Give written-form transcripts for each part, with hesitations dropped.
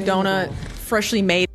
donut, freshly made.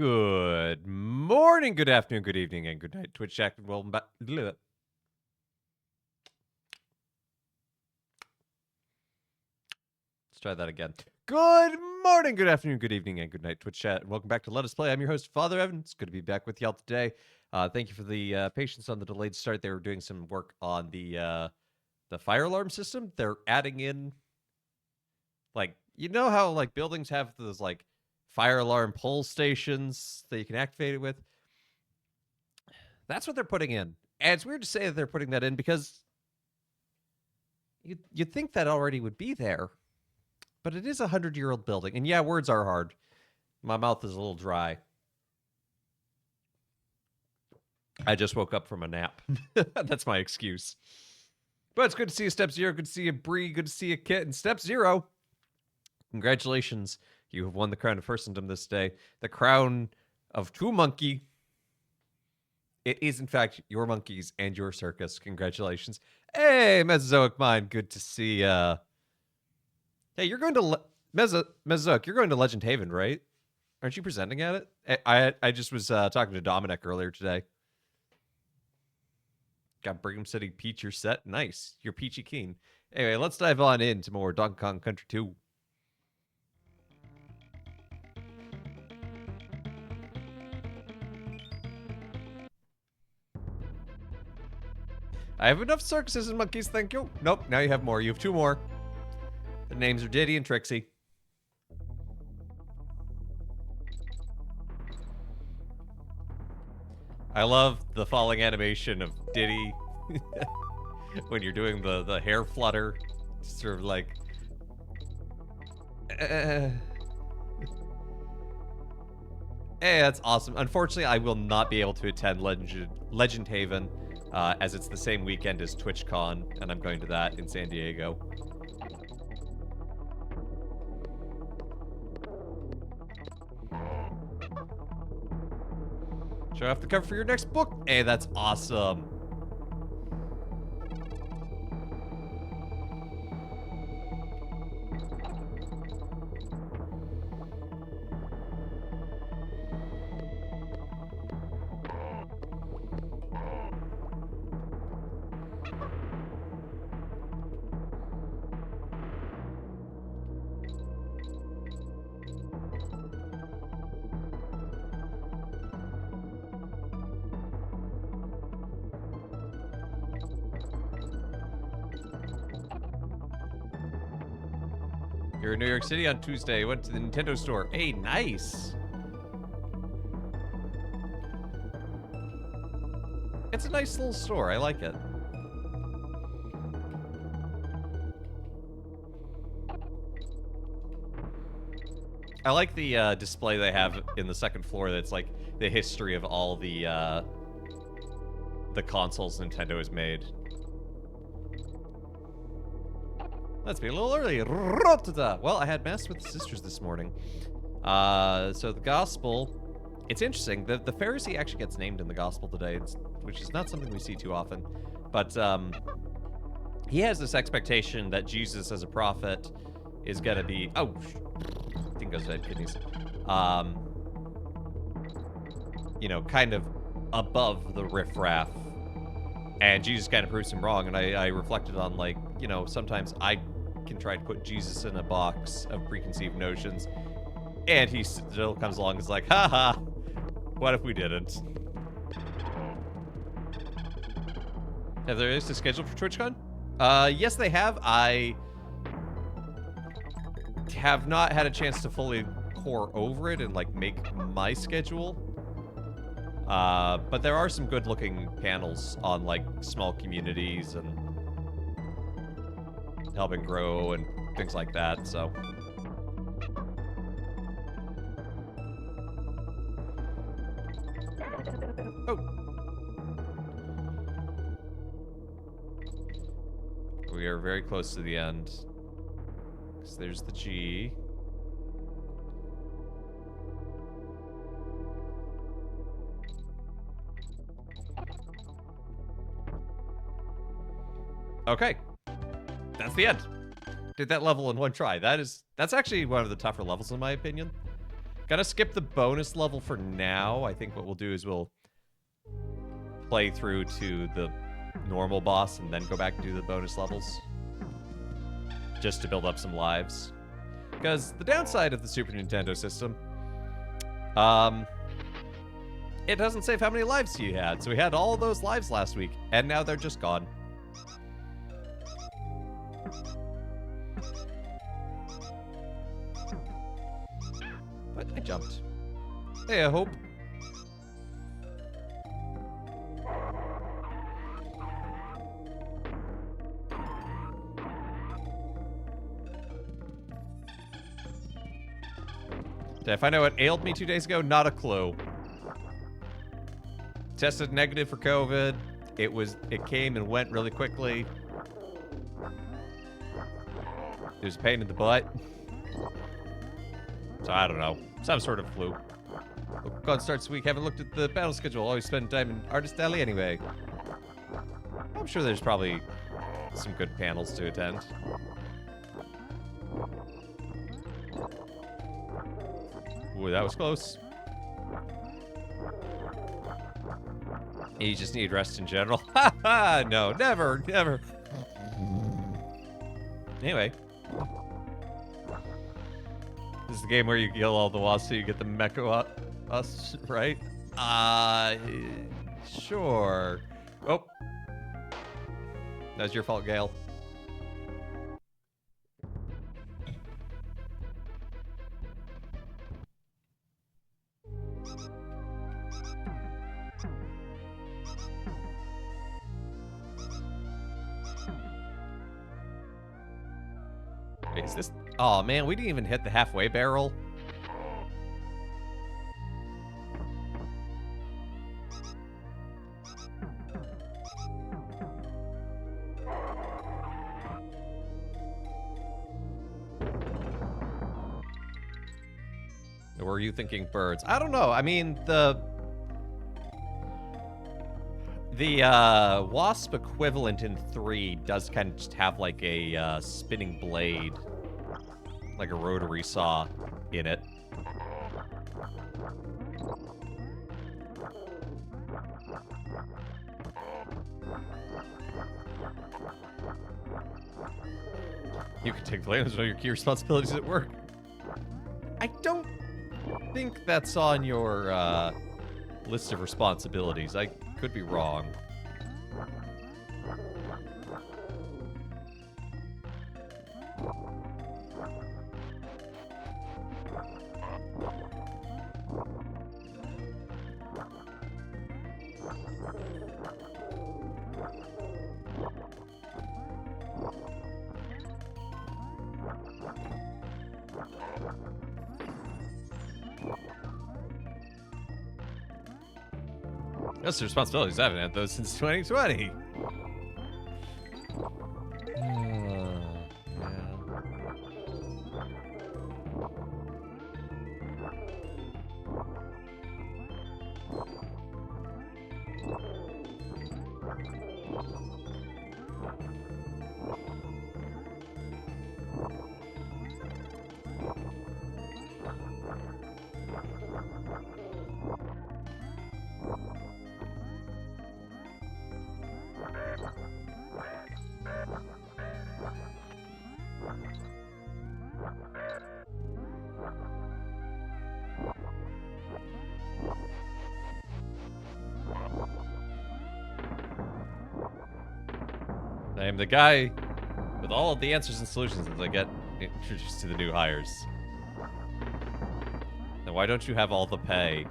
Good morning, good afternoon, good evening, and good night, Twitch chat. Welcome back. Let's try that again. Good morning, good afternoon, good evening, and good night, Twitch chat. Welcome back to Let Us Play. I'm your host, Father Evan. It's good to be back with y'all today. Thank you for the patience on the delayed start. They were doing some work on the fire alarm system. They're adding in, like, you know how like buildings have those like fire alarm pull stations that you can activate it with? That's what they're putting in. And it's weird to say that they're putting that in because you'd think that already would be there. But it is a 100-year-old building. And yeah, words are hard. My mouth is a little dry. I just woke up from a nap. That's my excuse. But it's good to see you, Step Zero. Good to see you, Bree. Good to see you, Kit. And Step Zero, congratulations. You have won the crown of Firstendom this day. The crown of True Monkey. It is, in fact, your monkeys and your circus. Congratulations. Hey, Mesozoic Mind. Good to see ya. Hey, you're going to... Mesozoic, you're going to Legend Haven, right? Aren't you presenting at it? I just was talking to Dominic earlier today. Got Brigham City Peach, you're set. Nice. You're peachy keen. Anyway, let's dive on into more Donkey Kong Country 2. I have enough circuses and monkeys, thank you. Nope, now you have more. You have two more. The names are Diddy and Trixie. I love the falling animation of Diddy when you're doing the hair flutter. Sort of like... Hey, that's awesome. Unfortunately, I will not be able to attend Legend Haven, as it's the same weekend as TwitchCon, and I'm going to that in San Diego. Show off the cover for your next book. Hey, that's awesome. You're in New York City on Tuesday. Went to the Nintendo store. Hey, nice. It's a nice little store. I like it. I like the display they have in the second floor that's like the history of all the consoles Nintendo has made. Let's be a little early. Well, I had Mass with the Sisters this morning. So the Gospel, it's interesting. The Pharisee actually gets named in the Gospel today, which is not something we see too often. But he has this expectation that Jesus as a prophet is going to be... Oh, Dingo's dead kidneys. You know, kind of above the riffraff. And Jesus kind of proves him wrong. And I reflected on, like, you know, sometimes I can try to put Jesus in a box of preconceived notions, and he still comes along and is like, haha, what if we didn't? Have they released a schedule for TwitchCon? Yes, they have. I have not had a chance to fully pore over it and, like, make my schedule. But there are some good-looking panels on, like, small communities and helping grow and things like that, so. Oh. We are very close to the end. Because there's the G. Okay. That's the end. Did that level in one try. That's actually one of the tougher levels in my opinion. Gonna skip the bonus level for now. I think what we'll do is we'll play through to the normal boss and then go back and do the bonus levels. Just to build up some lives. Because the downside of the Super Nintendo system, it doesn't save how many lives you had. So we had all those lives last week, and now they're just gone. But I jumped. Hey, I hope. Did I find out what ailed me 2 days ago? Not a clue. Tested negative for COVID. It came and went really quickly. It was a pain in the butt. So I don't know. Some sort of flu. God starts the week. Haven't looked at the battle schedule. Always spend time in Artist Alley anyway. I'm sure there's probably some good panels to attend. Ooh, that was close. You just need rest in general. Ha ha! No, never, never. Anyway. This is the game where you kill all the wasps so you get the mecha us, right? Sure. Oh. That was your fault, Gale. Wait, is this... Oh, man, we didn't even hit the halfway barrel. Or were you thinking birds? I don't know. I mean, the wasp equivalent in 3 does kind of just have like a spinning blade, like a rotary saw in it. You can take blame for your key responsibilities at work. I don't think that's on your list of responsibilities. I could be wrong. That's the responsibilities. I haven't had those since 2020. I am the guy with all of the answers and solutions as I get introduced to the new hires. Then why don't you have all the pay?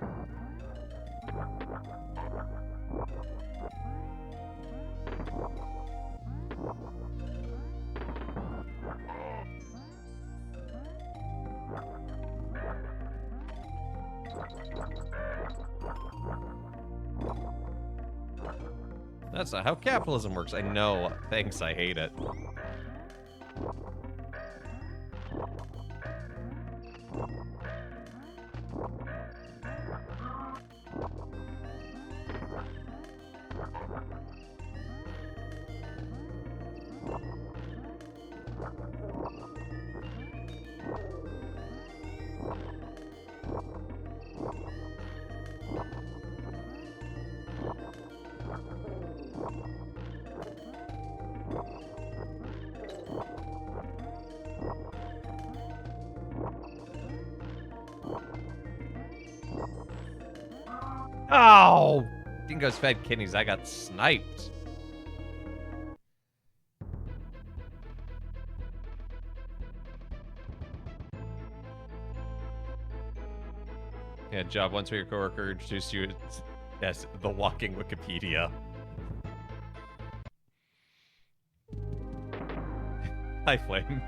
That's not how capitalism works. I know. Thanks, I hate it. Oh! Dingo's fed kidneys. I got sniped. Yeah, job once where your coworker introduced you as the walking Wikipedia. Hi, Flame.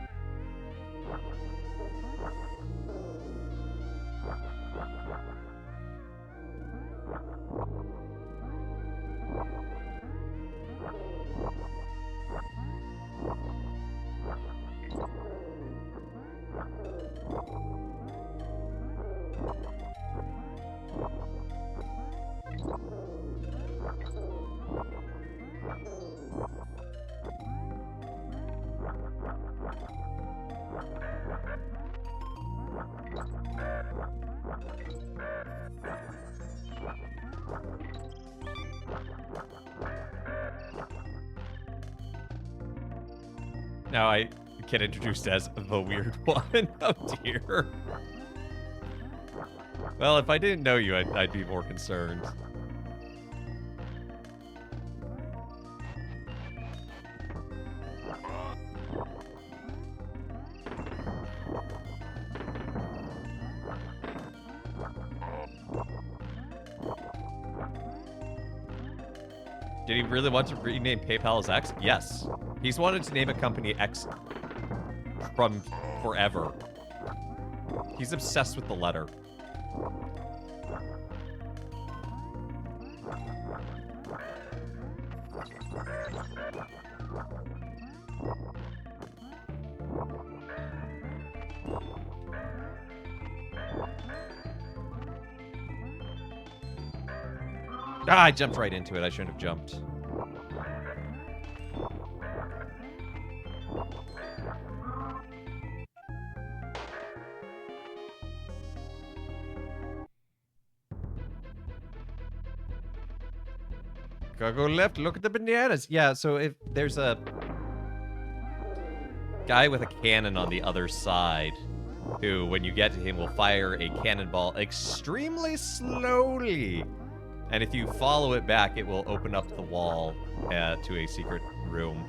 Now I get introduced as the weird one. Oh dear. Well, if I didn't know you, I'd be more concerned. Did he really want to rename PayPal as X? Yes. He's wanted to name a company X from forever. He's obsessed with the letter. Ah, I jumped right into it. I shouldn't have jumped. Gotta go left, look at the bananas. Yeah, so if there's a guy with a cannon on the other side who, when you get to him, will fire a cannonball extremely slowly. And if you follow it back, it will open up the wall to a secret room.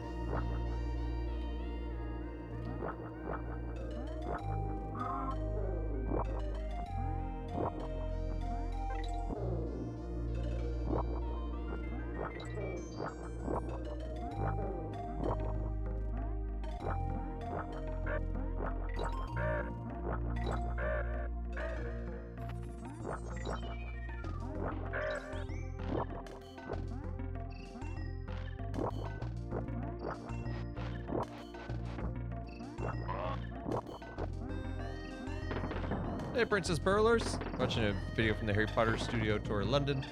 Hey, Princess Burlers. Watching a video from the Harry Potter studio tour London.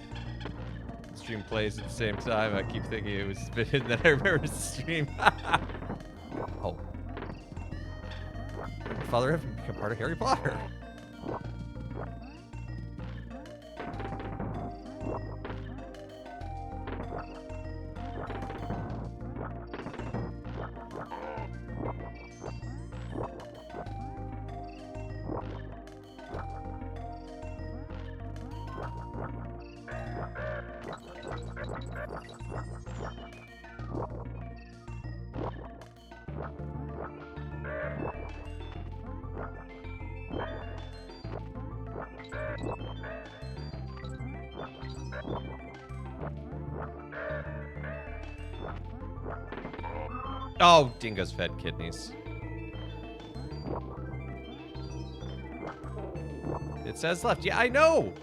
The stream plays at the same time. I keep thinking it was hidden that I remember the stream. Oh. My father have become part of Harry Potter. Oh, Dingo's fed kidneys. It says left. Yeah, I know.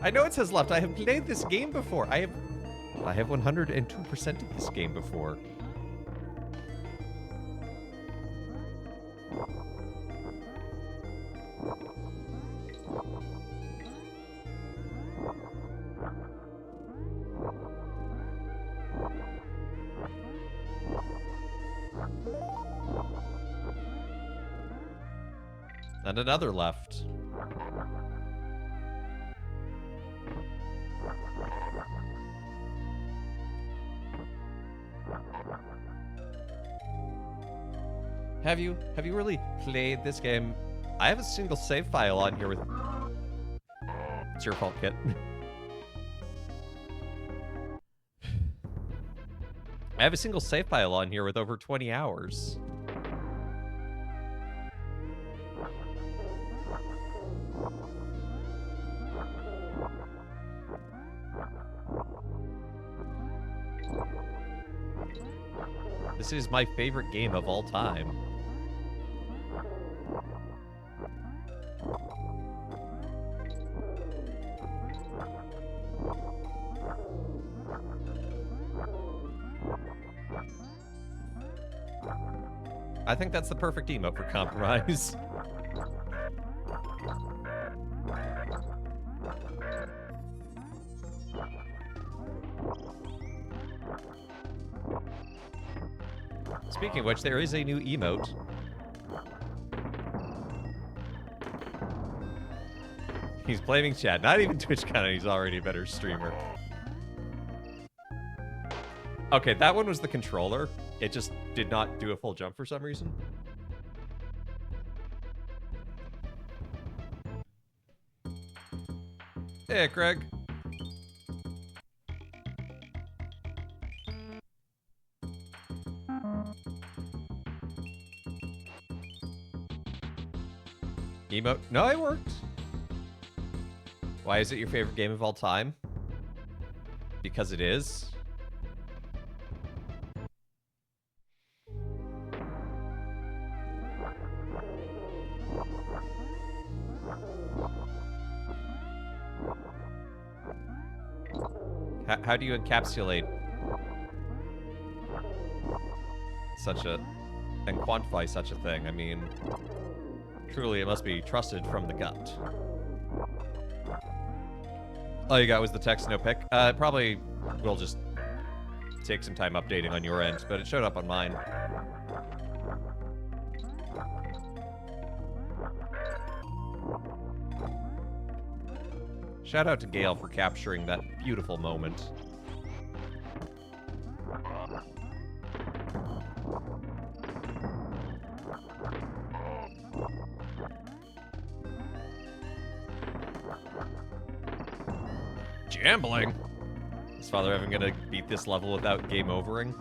I know it says left. I have played this game before. I have 102% of this game before. And another left. Have you really played this game? I have a single save file on here with... It's your fault, Kit. I have a single save file on here with over 20 hours. This is my favorite game of all time. I think that's the perfect emote for compromise. Speaking of which, there is a new emote. He's blaming chat. Not even Twitch content, he's already a better streamer. Okay, that one was the controller. It just did not do a full jump for some reason. Hey, Craig. Emote? No, it worked. Why is it your favorite game of all time? Because it is. How do you encapsulate such a... and quantify such a thing? I mean, truly it must be trusted from the gut. All you got was the text, no pic. Probably will just take some time updating on your end, but it showed up on mine. Shout out to Gale for capturing that beautiful moment. Gambling? Is Father Evan gonna beat this level without game overing?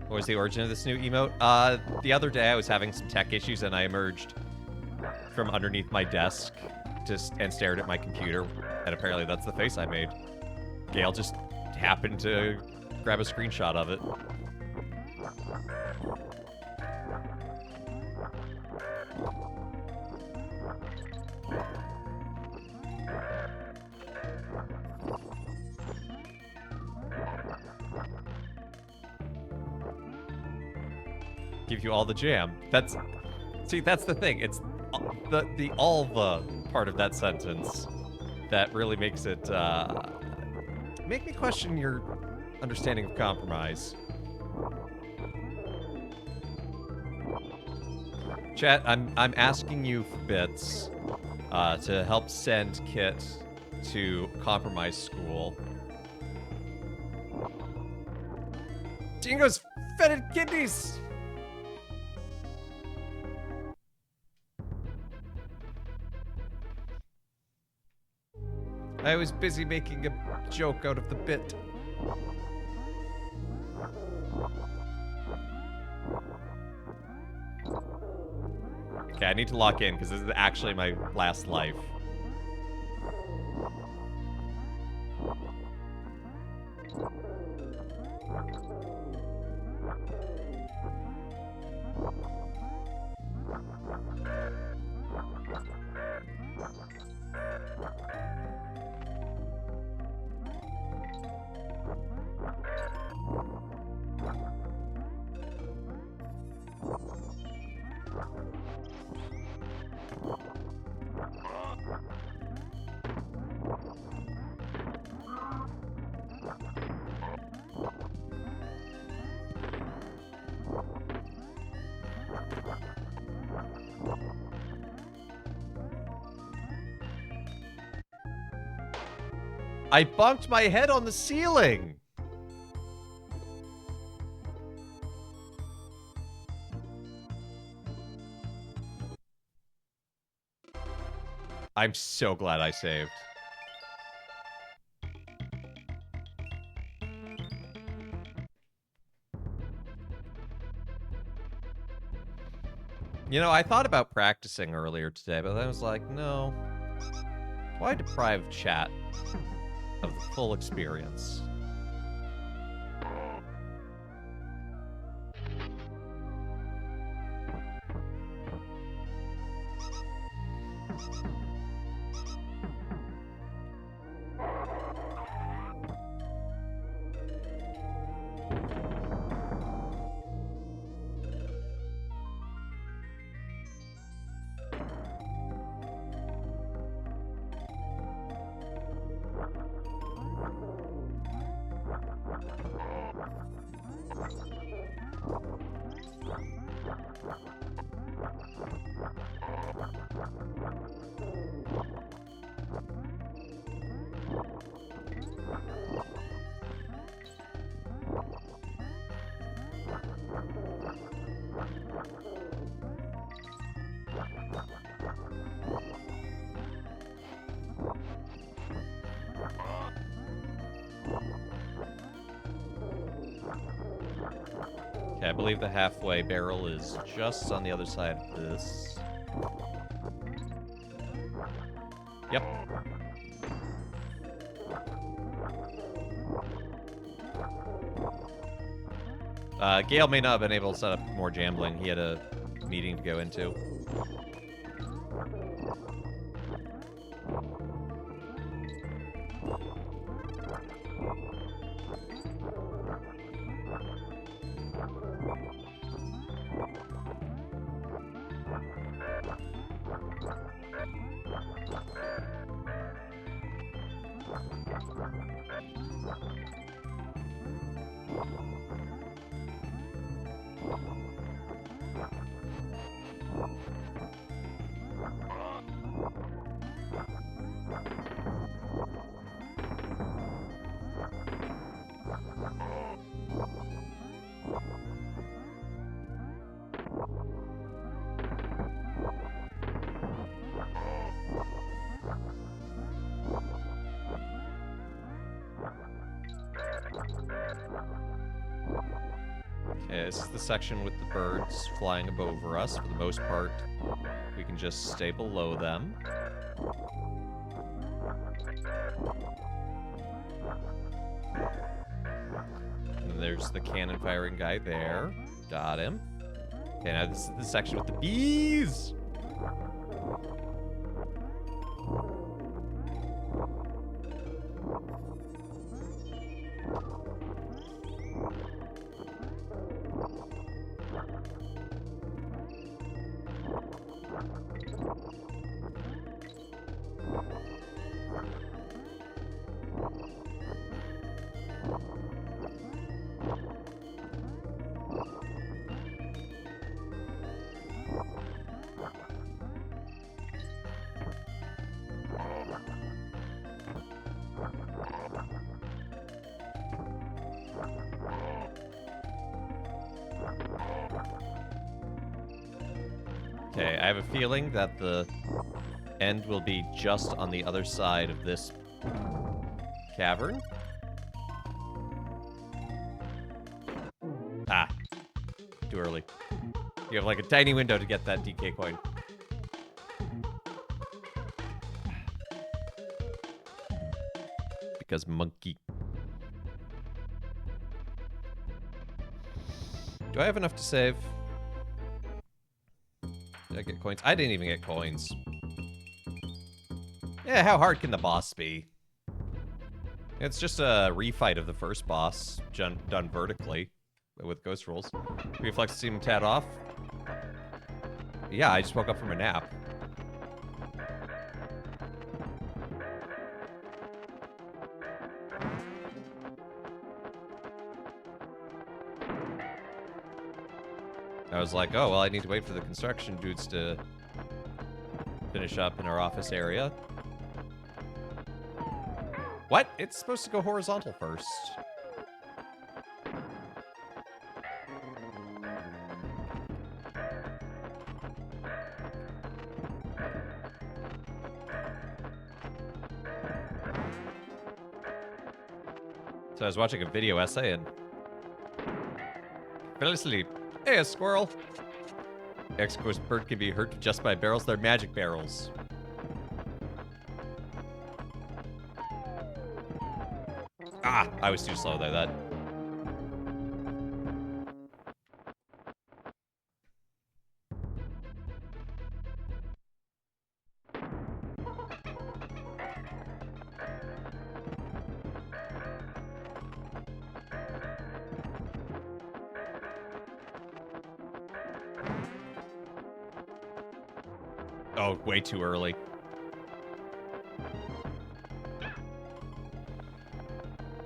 What was the origin of this new emote? The other day I was having some tech issues and I emerged from underneath my desk and stared at my computer, and apparently that's the face I made. Gale just happened to grab a screenshot of it. Give you all the jam. See, that's the thing. It's the all the part of that sentence that really makes it make me question your understanding of compromise. Chat, I'm asking you for bits to help send Kit to compromise school. Dingo's fetid kidneys. I was busy making a joke out of the bit. Okay, I need to lock in because this is actually my last life. I bumped my head on the ceiling! I'm so glad I saved. You know, I thought about practicing earlier today, but I was like, no. Why deprive chat of the full experience? Okay, I believe the halfway barrel is just on the other side of this. Yep. Gale may not have been able to set up more jambling. He had a meeting to go into. Okay, this is the section with the birds flying over us. For the most part, we can just stay below them. And there's the cannon firing guy there. Got him. Okay, now this is the section with the bees! Okay, I have a feeling that the end will be just on the other side of this cavern. Ah, too early. You have like a tiny window to get that DK coin. Because monkey. Do I have enough to save? Did I get coins? I didn't even get coins. Yeah, how hard can the boss be? It's just a refight of the first boss, done vertically, with ghost rolls. Reflex seem tad off. Yeah, I just woke up from a nap. I was like, oh, well, I need to wait for the construction dudes to finish up in our office area. What? It's supposed to go horizontal first. So I was watching a video essay and fell asleep. Hey, a squirrel. X-Coast bird can be hurt just by barrels. They're magic barrels. Ah, I was too slow there. That. Oh, way too early.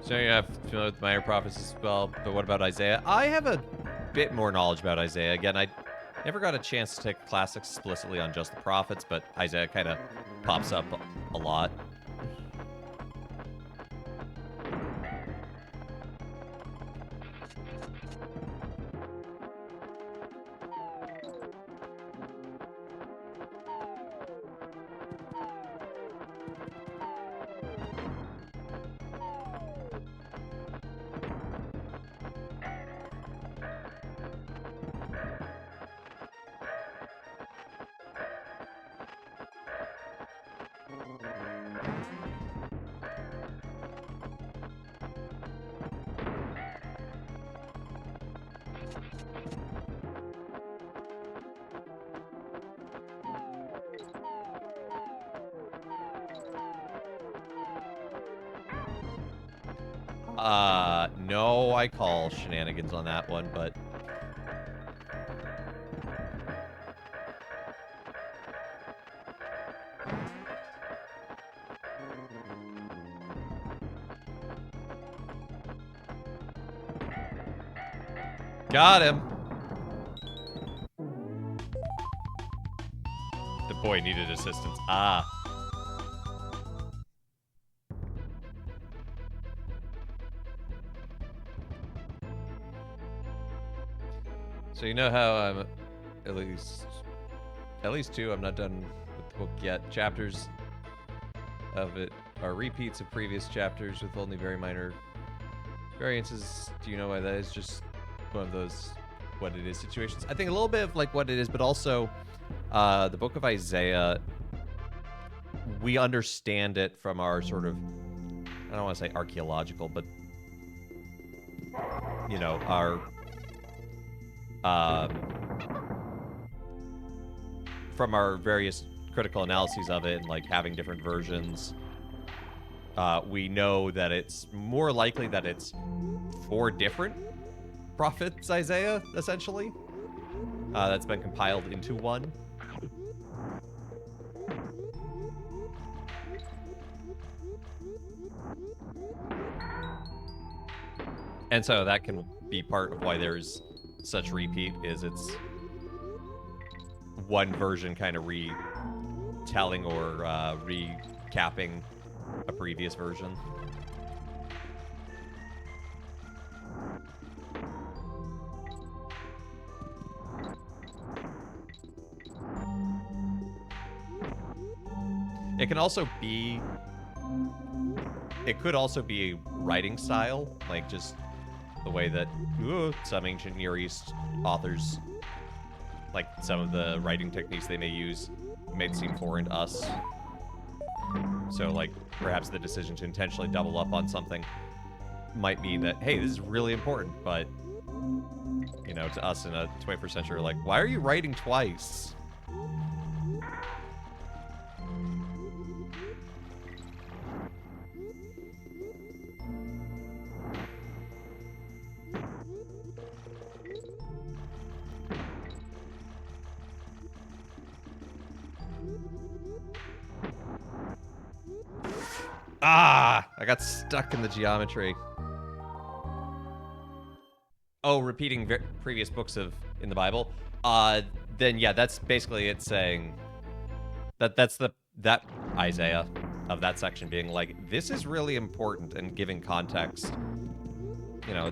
So you have familiar with minor prophets as well, but what about Isaiah? I have a bit more knowledge about Isaiah. Again, I never got a chance to take a class explicitly on just the prophets, but Isaiah kind of pops up a lot. No, I call shenanigans on that one, but... Got him! The boy needed assistance. Ah. So you know how I'm at least two, I'm not done with the book yet. Chapters of it are repeats of previous chapters with only very minor variances. Do you know why that is? Just one of those what it is situations. I think a little bit of like what it is, but also the book of Isaiah, we understand it from our sort of, I don't want to say archaeological, but you know, our from our various critical analyses of it and like having different versions, we know that it's more likely that it's 4 different prophets, Isaiah, essentially, that's been compiled into one. And so that can be part of why there's such repeat, is it's one version kind of retelling or recapping a previous version. It can also be, it could also be a writing style, like just the way that some ancient Near East authors, like some of the writing techniques they may use, may seem foreign to us. So, like, perhaps the decision to intentionally double up on something might mean that, hey, this is really important, but, you know, to us in a 21st century, we're like, why are you writing twice? Ah! I got stuck in the geometry. Oh, repeating previous books in the Bible? Then yeah, that's basically it saying that's that Isaiah of that section being like, this is really important, and giving context. You know,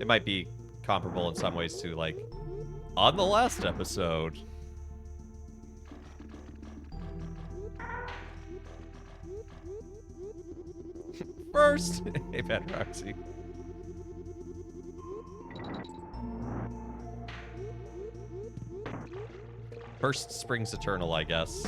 it might be comparable in some ways to, like, on the last episode. First! Hey, Bad Roxy. First springs eternal, I guess.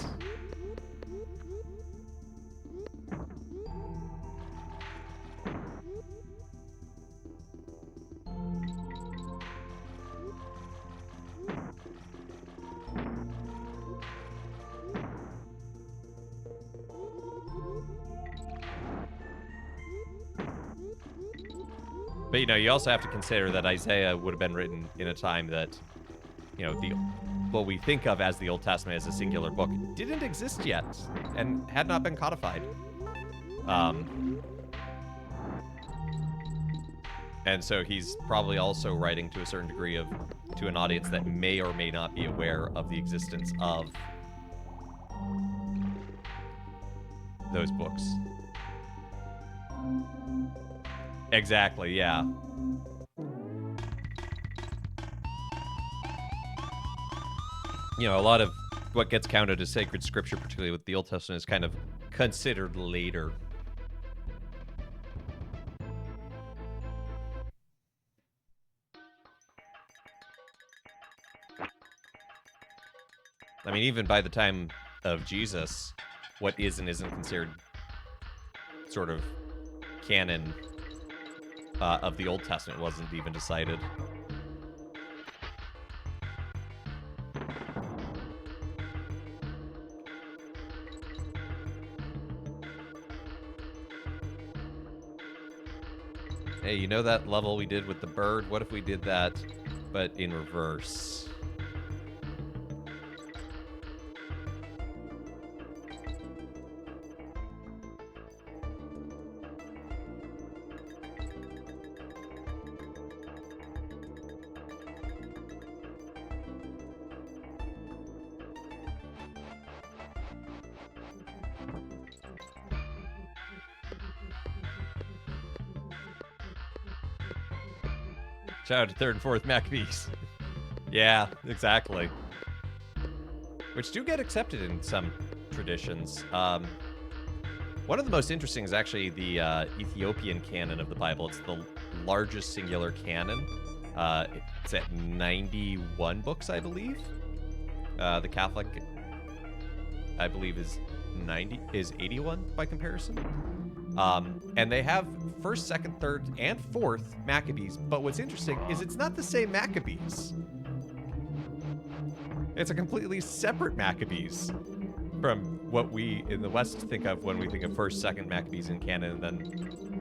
But, you know, you also have to consider that Isaiah would have been written in a time that, you know, what we think of as the Old Testament as a singular book didn't exist yet and had not been codified. And so he's probably also writing to a certain degree to an audience that may or may not be aware of the existence of those books. Exactly, yeah. You know, a lot of what gets counted as sacred scripture, particularly with the Old Testament, is kind of considered later. I mean, even by the time of Jesus, what is and isn't considered sort of canon of the Old Testament wasn't even decided. Hey, you know that level we did with the bird? What if we did that, but in reverse? Shout out to 3rd and 4th Maccabees. Yeah, exactly. Which do get accepted in some traditions. One of the most interesting is actually the Ethiopian canon of the Bible. It's the largest singular canon. It's at 91 books, I believe. The Catholic, I believe, is 81 by comparison. And they have 1st, 2nd, 3rd, and 4th Maccabees. But what's interesting is it's not the same Maccabees. It's a completely separate Maccabees from what we in the West think of when we think of 1st, 2nd Maccabees in canon, and then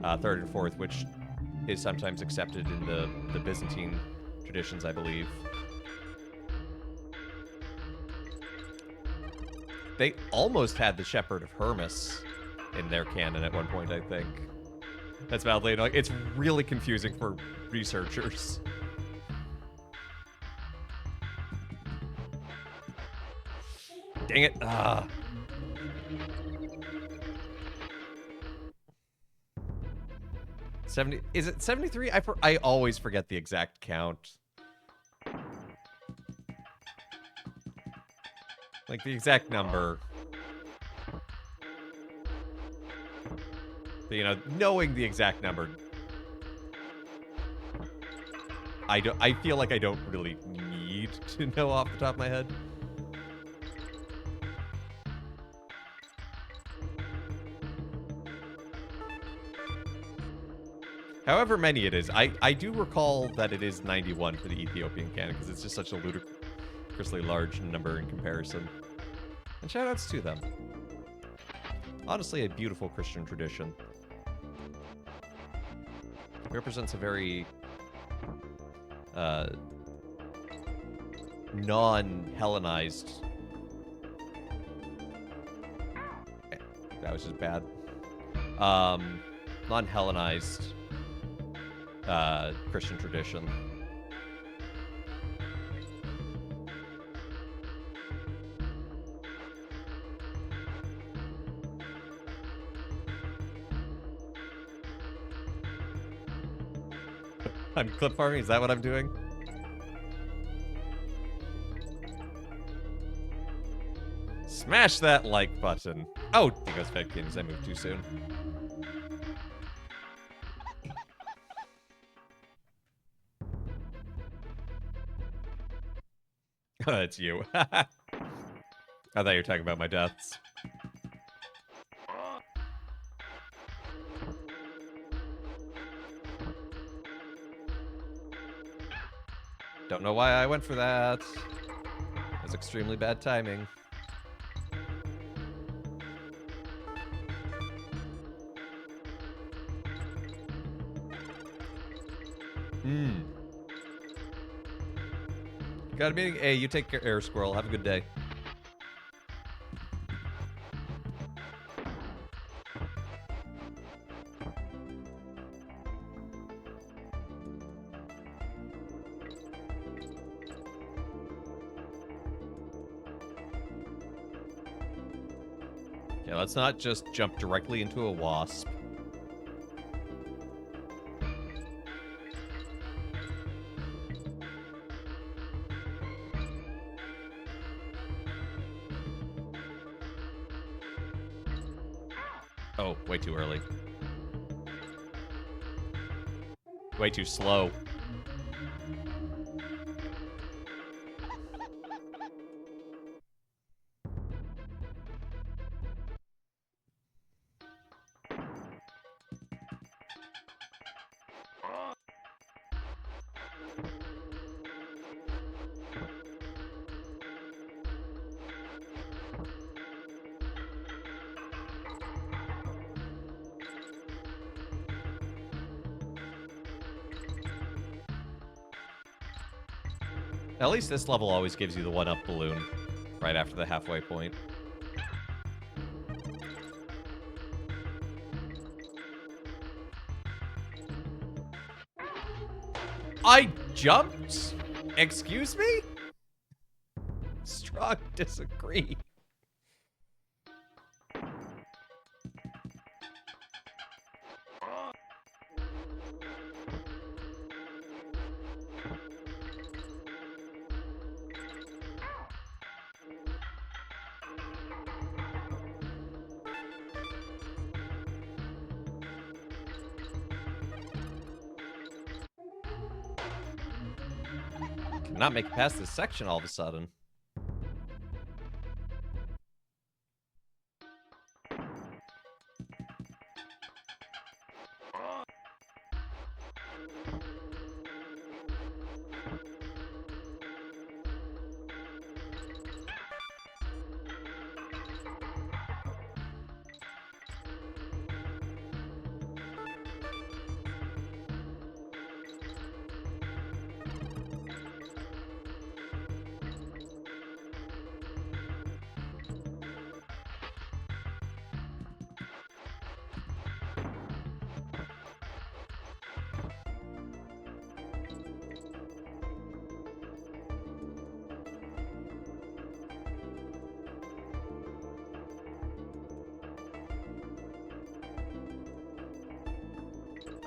3rd and 4th, which is sometimes accepted in the Byzantine traditions, I believe. They almost had the Shepherd of Hermas in their canon at one point, I think. That's mildly annoying. It's really confusing for researchers. Dang it. 70. Is it 73? I always forget the exact count. Like the exact number. But, you know, knowing the exact number, I feel like I don't really need to know off the top of my head. However many it is, I do recall that it is 91 for the Ethiopian canon, because it's just such a ludicrously large number in comparison. And shoutouts to them. Honestly, a beautiful Christian tradition. It represents a very non-Hellenized... That was just bad. Non-Hellenized Christian tradition. I'm clip farming? Is that what I'm doing? Smash that like button. Oh, there goes Fed Kings. I moved too soon. Oh, it's you. I thought you were talking about my deaths. Don't know why I went for that. It was extremely bad timing. Got a meeting? Hey, you take care, Squirrel. Have a good day. Okay, let's not just jump directly into a wasp. Oh, way too early. Way too slow. At least this level always gives you the one-up balloon right after the halfway point. I jumped? Excuse me? Strong disagree. Cannot make it past this section all of a sudden.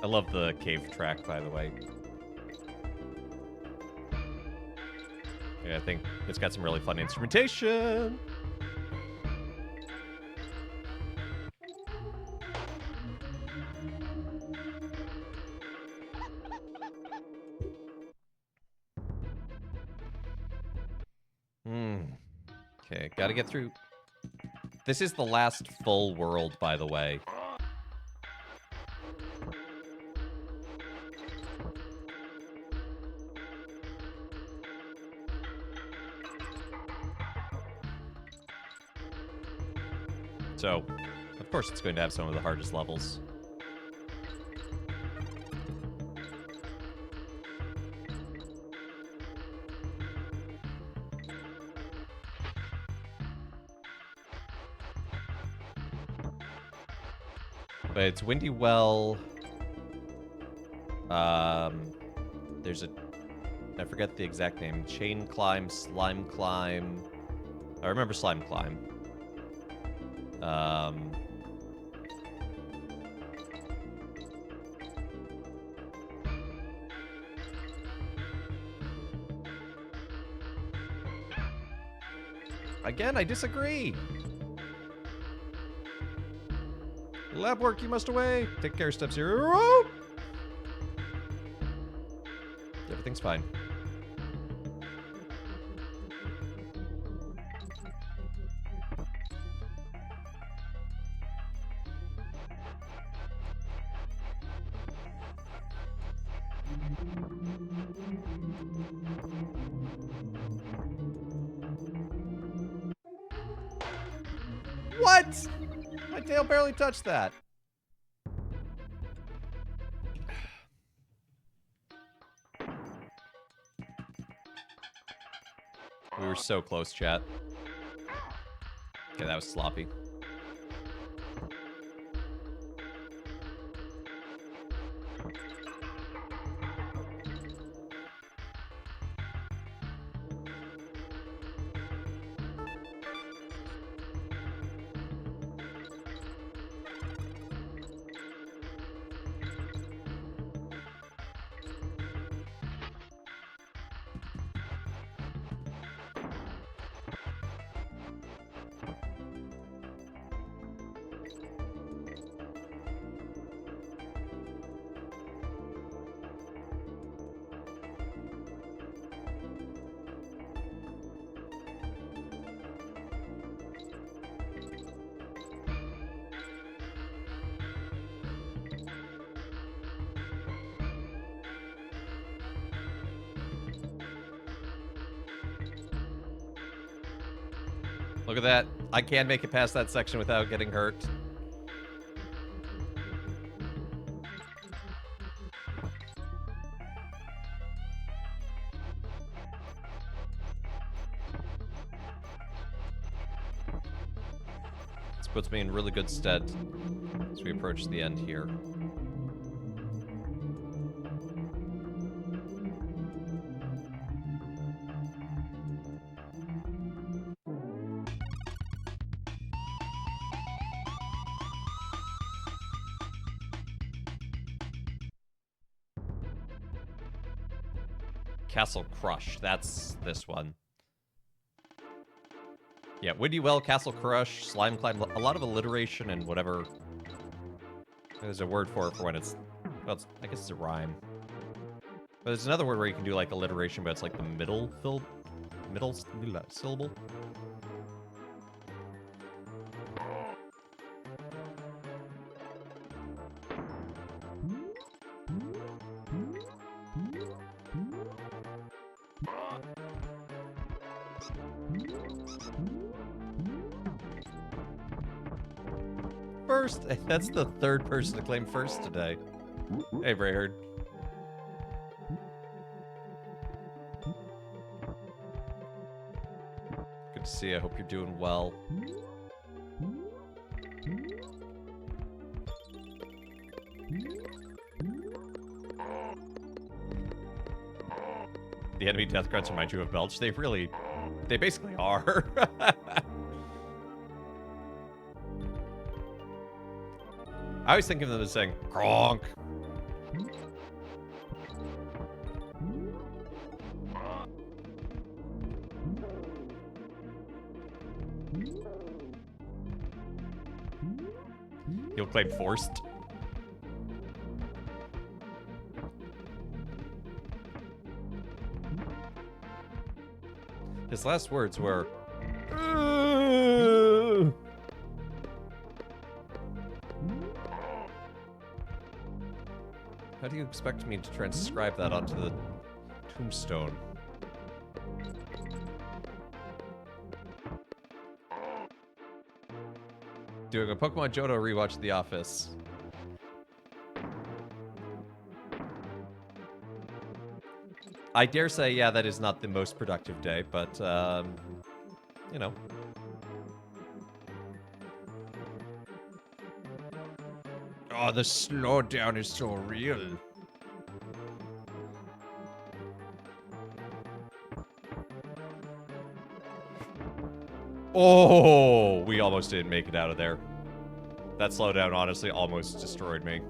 I love the cave track, by the way. Yeah, I think it's got some really fun instrumentation. Okay, gotta get through. This is the last full world, by the way. So, of course it's going to have some of the hardest levels. But it's Windy Well. There's a... I forget the exact name. Chain Climb, Slime Climb. I remember Slime Climb. Again, I disagree. Lab work, you must away. Take care, Step Zero. Everything's fine. What? My tail barely touched that. We were so close, chat. Okay, that was sloppy. Look at that. I can make it past that section without getting hurt. This puts me in really good stead as we approach the end here. Castle Crush, that's this one. Yeah, Windy Well, Castle Crush, Slime Climb, a lot of alliteration and whatever. There's a word for it for when it's, well, I guess it's a rhyme. But there's another word where you can do like alliteration, but it's like the middle syllable. First, that's the third person to claim first today. Hey, Brayhard. Good to see you. I hope you're doing well. The enemy death grunts remind you of Belch. They basically are. I always think of them as saying, Gronk. You'll claim forced. His last words were, how do you expect me to transcribe that onto the tombstone? Doing a Pokemon Johto rewatch of The Office. I dare say, yeah, that is not the most productive day, but, you know. Oh, the slowdown is so real. Oh, we almost didn't make it out of there. That slowdown honestly almost destroyed me.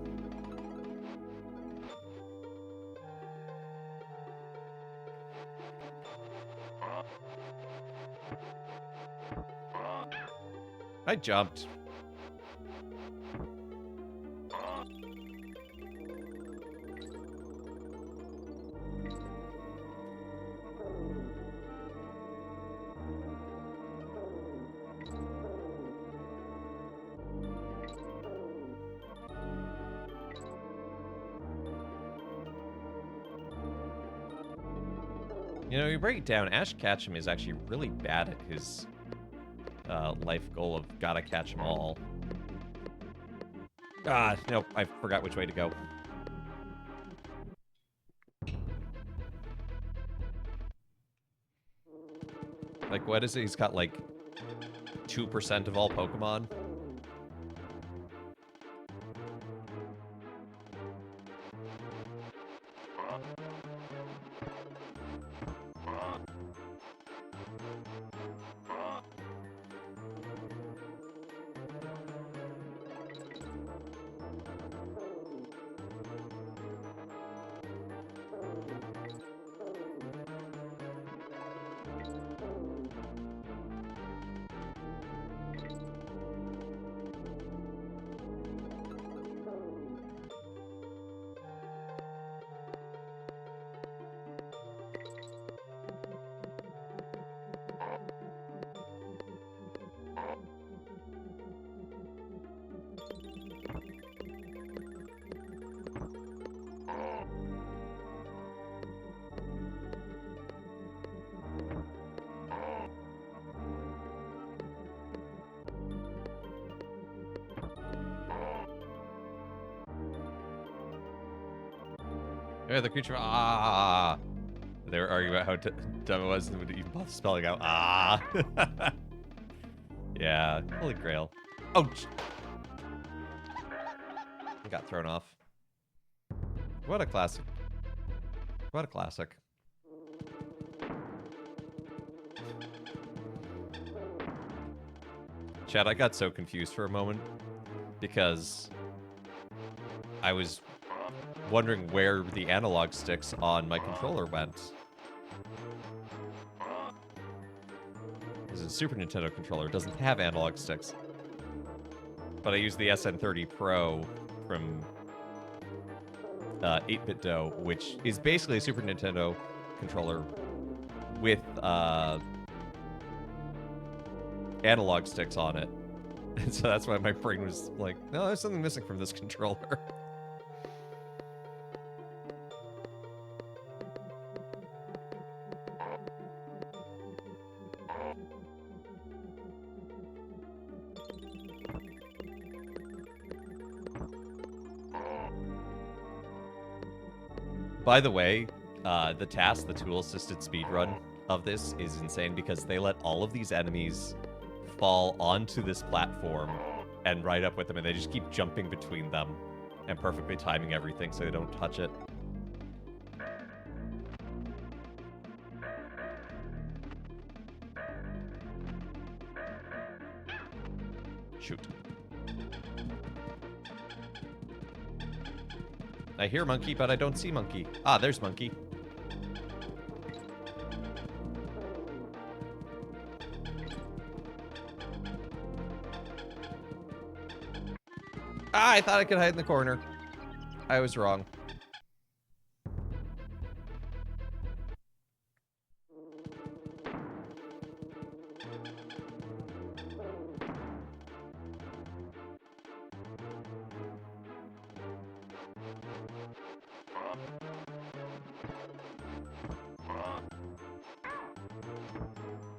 I jumped. You know, you break it down, Ash Ketchum is actually really bad at his life goal of gotta catch them all. Ah, nope, I forgot which way to go. Like, what is it? He's got, like, 2% of all Pokemon? Yeah, the creature. Ah! They were arguing about how dumb it was and would even bother spelling out. Ah! Yeah, holy grail. Oh! I got thrown off. What a classic. What a classic. Chad, I got so confused for a moment because I was wondering where the analog sticks on my controller went. This is a Super Nintendo controller. It doesn't have analog sticks. But I use the SN30 Pro from 8-Bit Do, which is basically a Super Nintendo controller with analog sticks on it. And so that's why my brain was like, no, there's something missing from this controller. By the way, the task, the tool-assisted speedrun of this is insane because they let all of these enemies fall onto this platform and right up with them, and they just keep jumping between them and perfectly timing everything so they don't touch it. Shoot. I hear monkey, but I don't see monkey. Ah, there's monkey. Ah, I thought I could hide in the corner. I was wrong.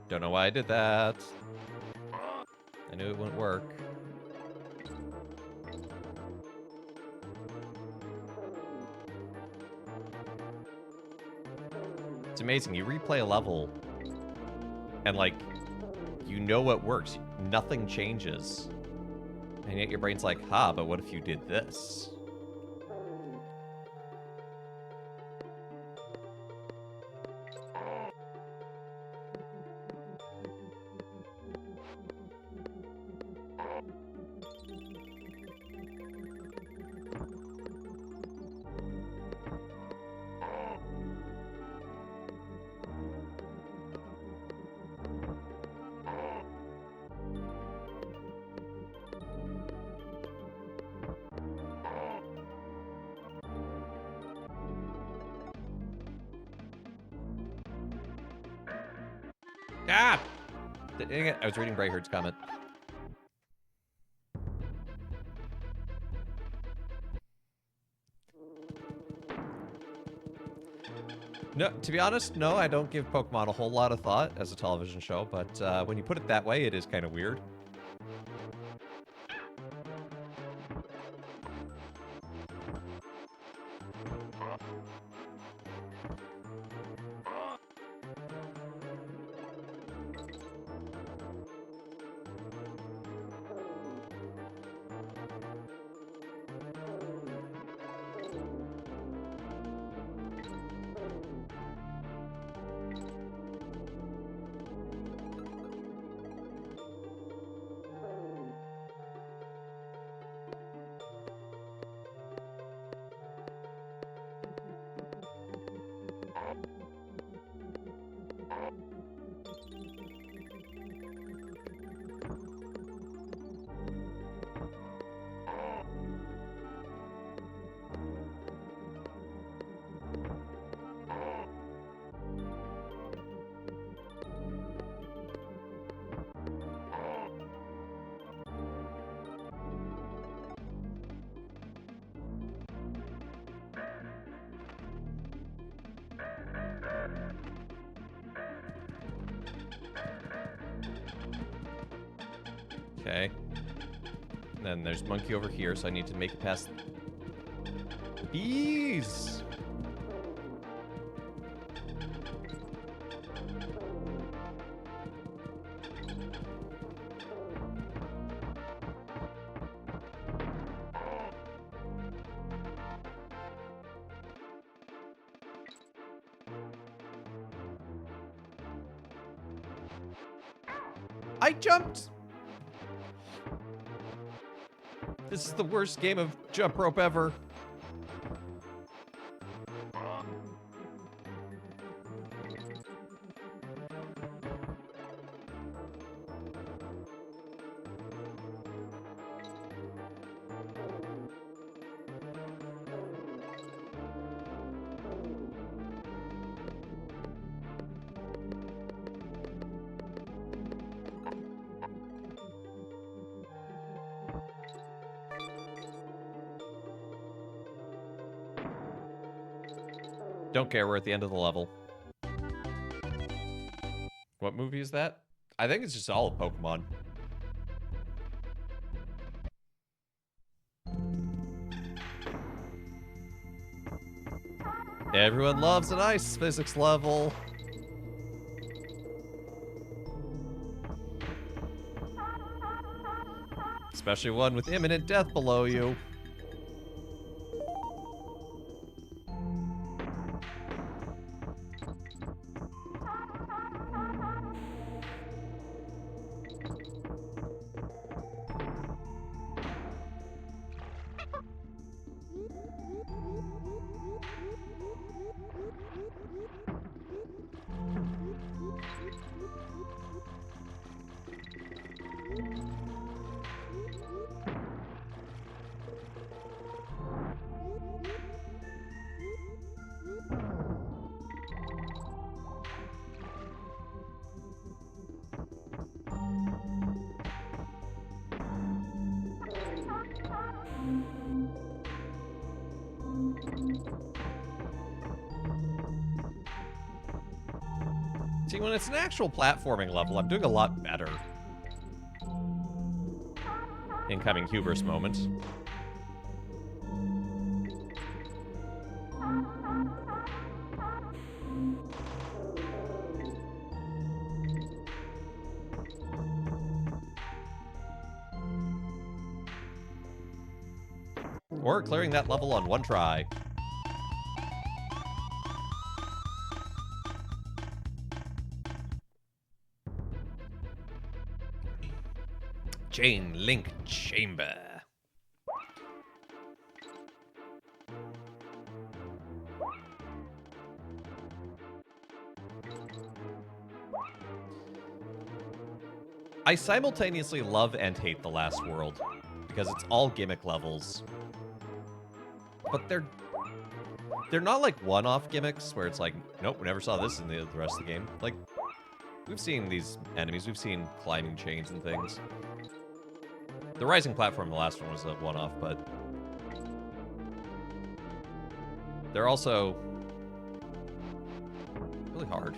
Don't know why I did that. I knew it wouldn't work. It's amazing. You replay a level, and, like, you know what works. Nothing changes. And yet your brain's like, ha, but what if you did this? Ah! Dang it, I was reading Brayherd's comment. No, to be honest, no, I don't give Pokemon a whole lot of thought as a television show, but when you put it that way, it is kind of weird. Okay. And then there's Monkey over here, so I need to make it past the bees. I jumped! This is the worst game of jump rope ever. Don't care, we're at the end of the level. What movie is that? I think it's just all of Pokemon. Everyone loves an ice physics level. Especially one with imminent death below you. See, when it's an actual platforming level, I'm doing a lot better. Incoming hubris moment. Or clearing that level on one try. Chain Link Chamber. I simultaneously love and hate the last world, because it's all gimmick levels. But they're not like one-off gimmicks where it's like, nope, we never saw this in the rest of the game. Like, we've seen these enemies, we've seen climbing chains and things. The rising platform, the last one, was a one-off, but they're also really hard.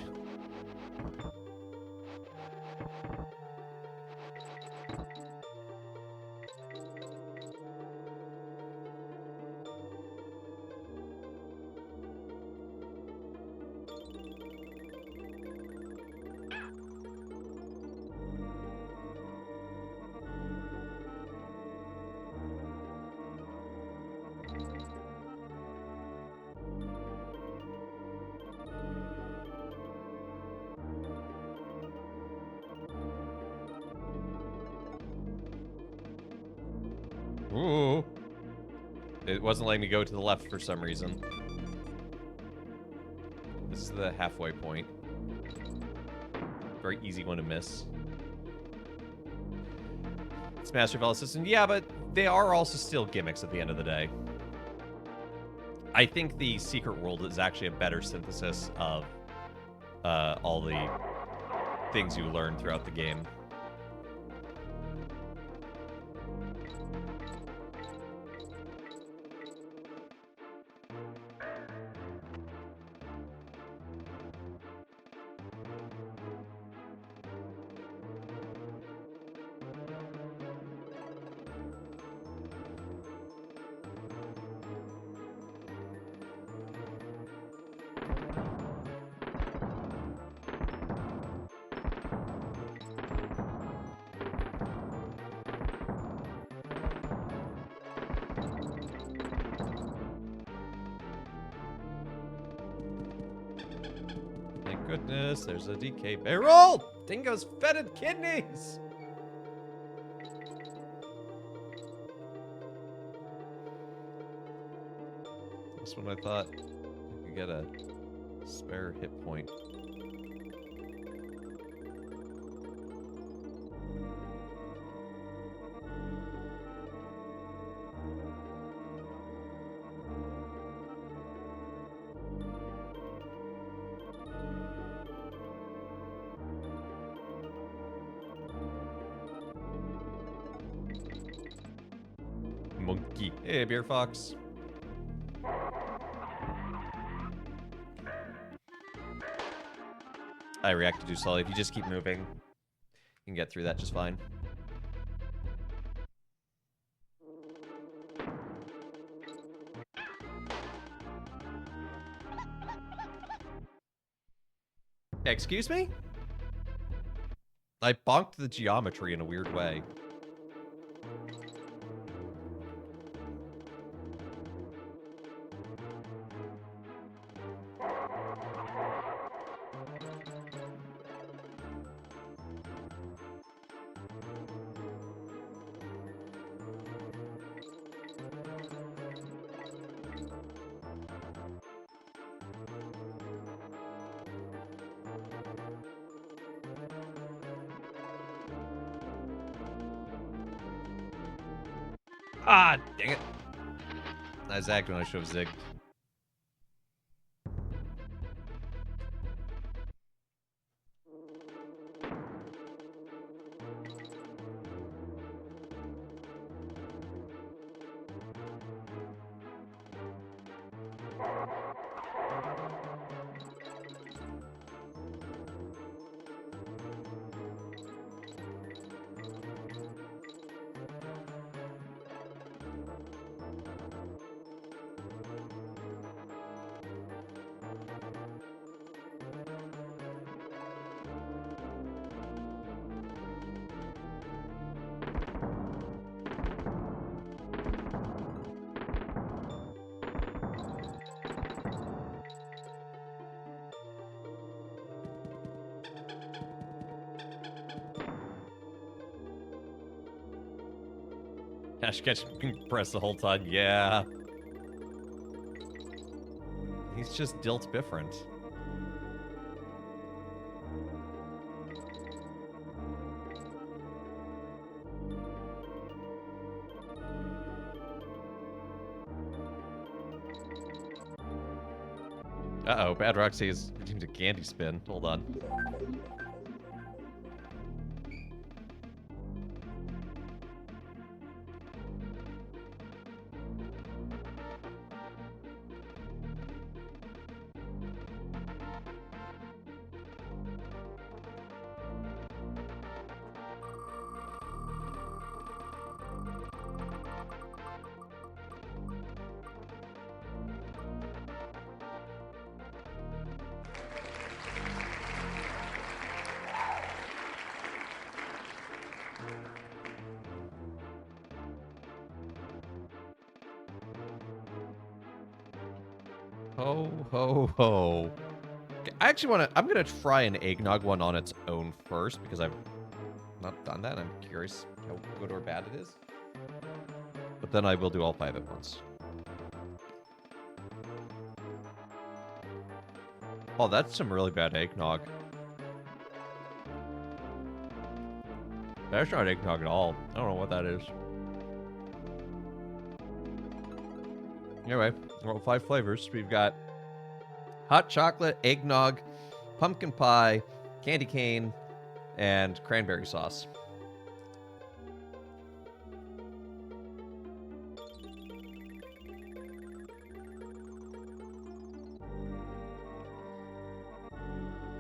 Ooh. It wasn't letting me go to the left for some reason. This is the halfway point. Very easy one to miss. It's Master Fell Assistant. Yeah, but they are also still gimmicks at the end of the day. I think the Secret World is actually a better synthesis of all the things you learn throughout the game. Thank goodness, there's a DK barrel! Dingo's fetid kidneys! This one I thought I could get a spare hit point. Monkey. Hey, Beer Fox. I reacted too slowly. If you just keep moving, you can get through that just fine. Excuse me? I bonked the geometry in a weird way. Ah, dang it. I zagged when I should have zigged. Hash catch press the whole time. Yeah. He's just dealt different. Uh-oh, Bad Roxy is redeemed a candy spin. Hold on. Ho, ho, ho. I actually want to... I'm going to try an eggnog one on its own first, because I've not done that. I'm curious how good or bad it is. But then I will do all 5 at once. Oh, that's some really bad eggnog. That's not eggnog at all. I don't know what that is. Anyway, well, 5 flavors. We've got hot chocolate, eggnog, pumpkin pie, candy cane, and cranberry sauce.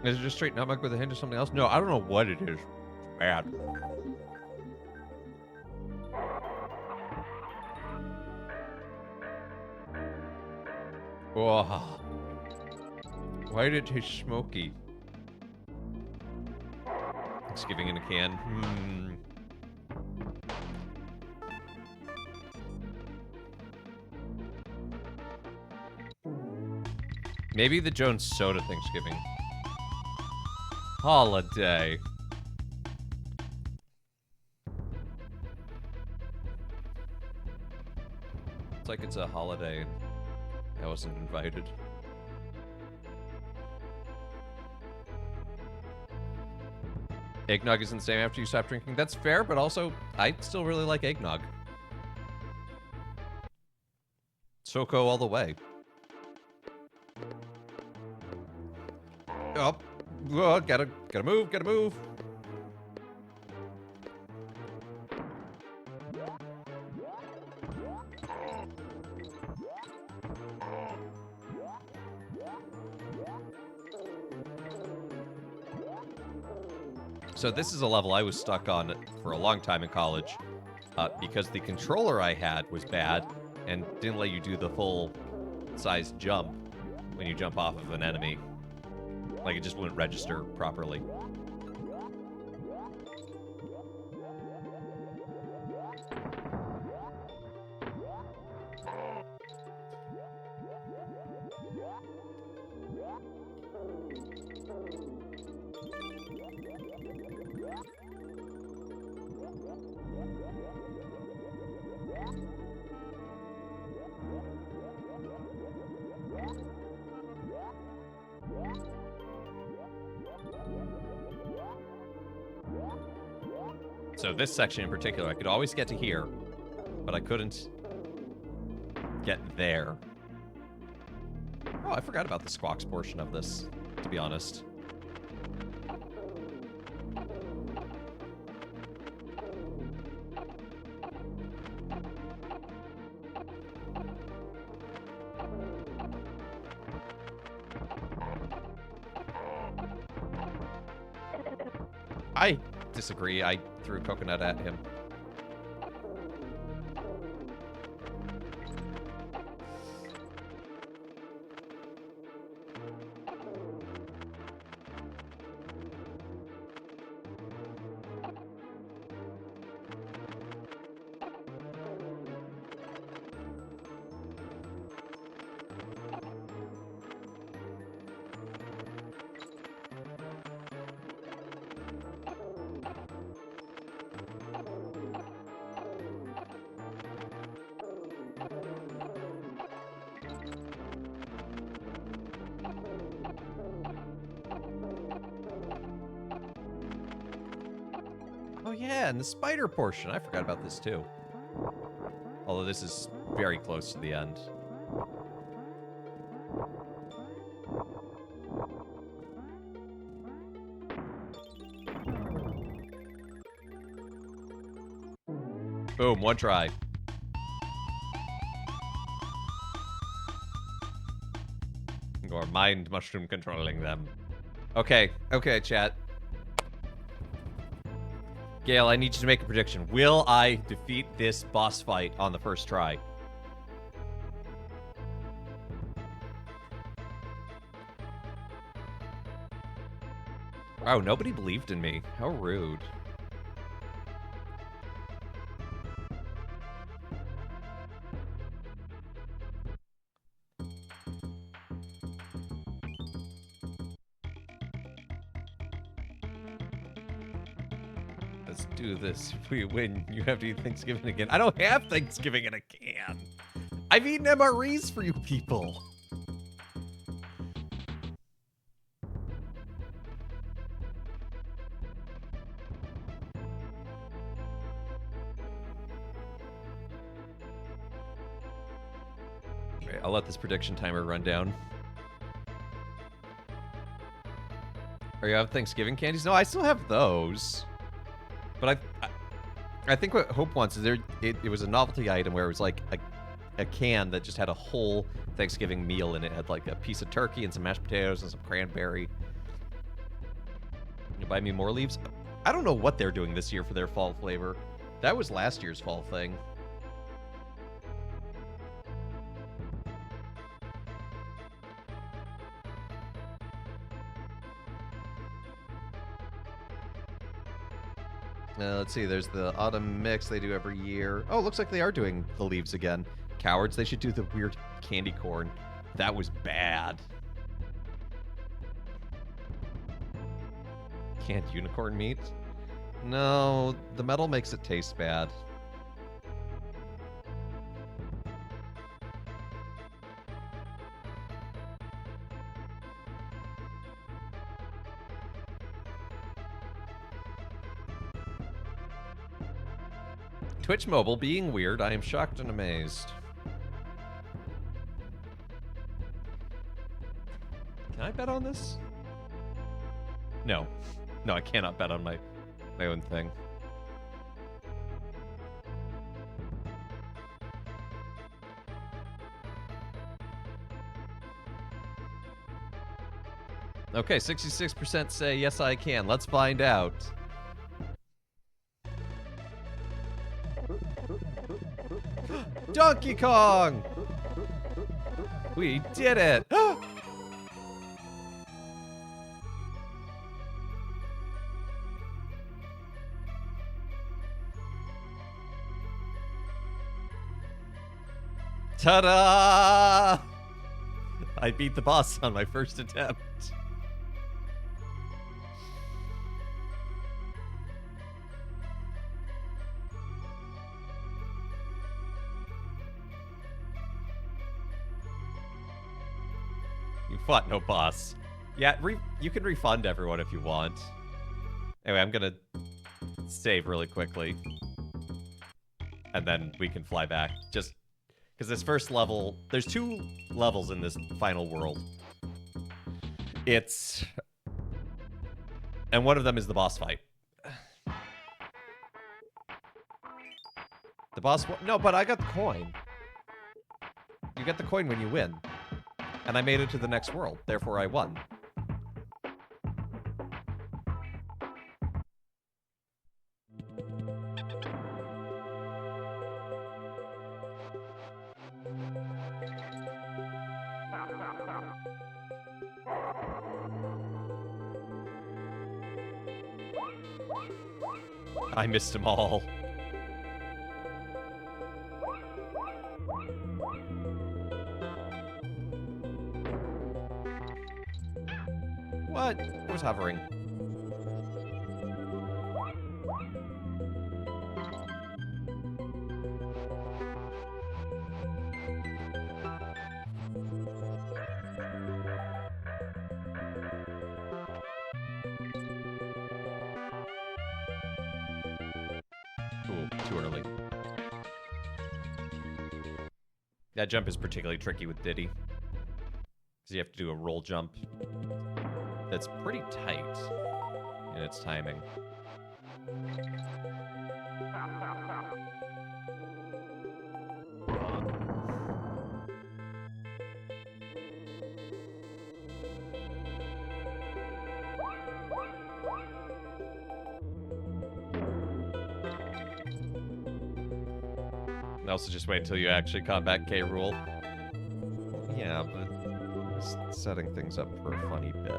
Is it just straight nutmeg with a hint of something else? No, I don't know what it is. It's bad. Oh. Why did it taste smoky? Thanksgiving in a can. Maybe the Jones Soda Thanksgiving. Holiday. It's like it's a holiday and I wasn't invited. Eggnog isn't the same after you stop drinking. That's fair, but also, I still really like eggnog. SoCo all the way. Oh, gotta move, gotta move. So this is a level I was stuck on for a long time in college because the controller I had was bad and didn't let you do the full size jump when you jump off of an enemy. Like, it just wouldn't register properly. So this section in particular, I could always get to here, but I couldn't get there. Oh, I forgot about the squawks portion of this, to be honest. I disagree. I threw a coconut at him. Oh yeah, and the spider portion. I forgot about this too. Although this is very close to the end. Boom, one try. Or mind mushroom controlling them. Okay, okay, chat. Gale, I need you to make a prediction. Will I defeat this boss fight on the first try? Wow, nobody believed in me. How rude. do this. If we win, you have to eat Thanksgiving again. I don't have Thanksgiving in a can. I've eaten MREs for you people. Right, I'll let this prediction timer run down. Are you have Thanksgiving candies? No, I still have those. But I think what Hope wants is it was a novelty item where it was like a can that just had a whole Thanksgiving meal in it. It had like a piece of turkey and some mashed potatoes and some cranberry. You buy me more leaves? I don't know what they're doing this year for their fall flavor. That was last year's fall thing. Let's see, there's the autumn mix they do every year. Oh, looks like they are doing the leaves again. Cowards, they should do the weird candy corn. That was bad. Canned unicorn meat? No, the metal makes it taste bad. Twitch Mobile being weird, I am shocked and amazed. Can I bet on this? No. No, I cannot bet on my own thing. Okay, 66% say yes I can. Let's find out. Donkey Kong! We did it! Ta-da! I beat the boss on my first attempt. You fought no boss. Yeah, you can refund everyone if you want. Anyway, I'm gonna save really quickly. And then we can fly back. Just because this first level... There's 2 levels in this final world. And one of them is the boss fight. The boss... No, but I got the coin. You get the coin when you win. And I made it to the next world. Therefore, I won. I missed them all. What? It was hovering. Ooh, too early. That jump is particularly tricky with Diddy. Because you have to do a roll jump that's pretty tight in its timing. And also just wait until you actually combat K. Rool. Yeah, but it's setting things up for a funny bit.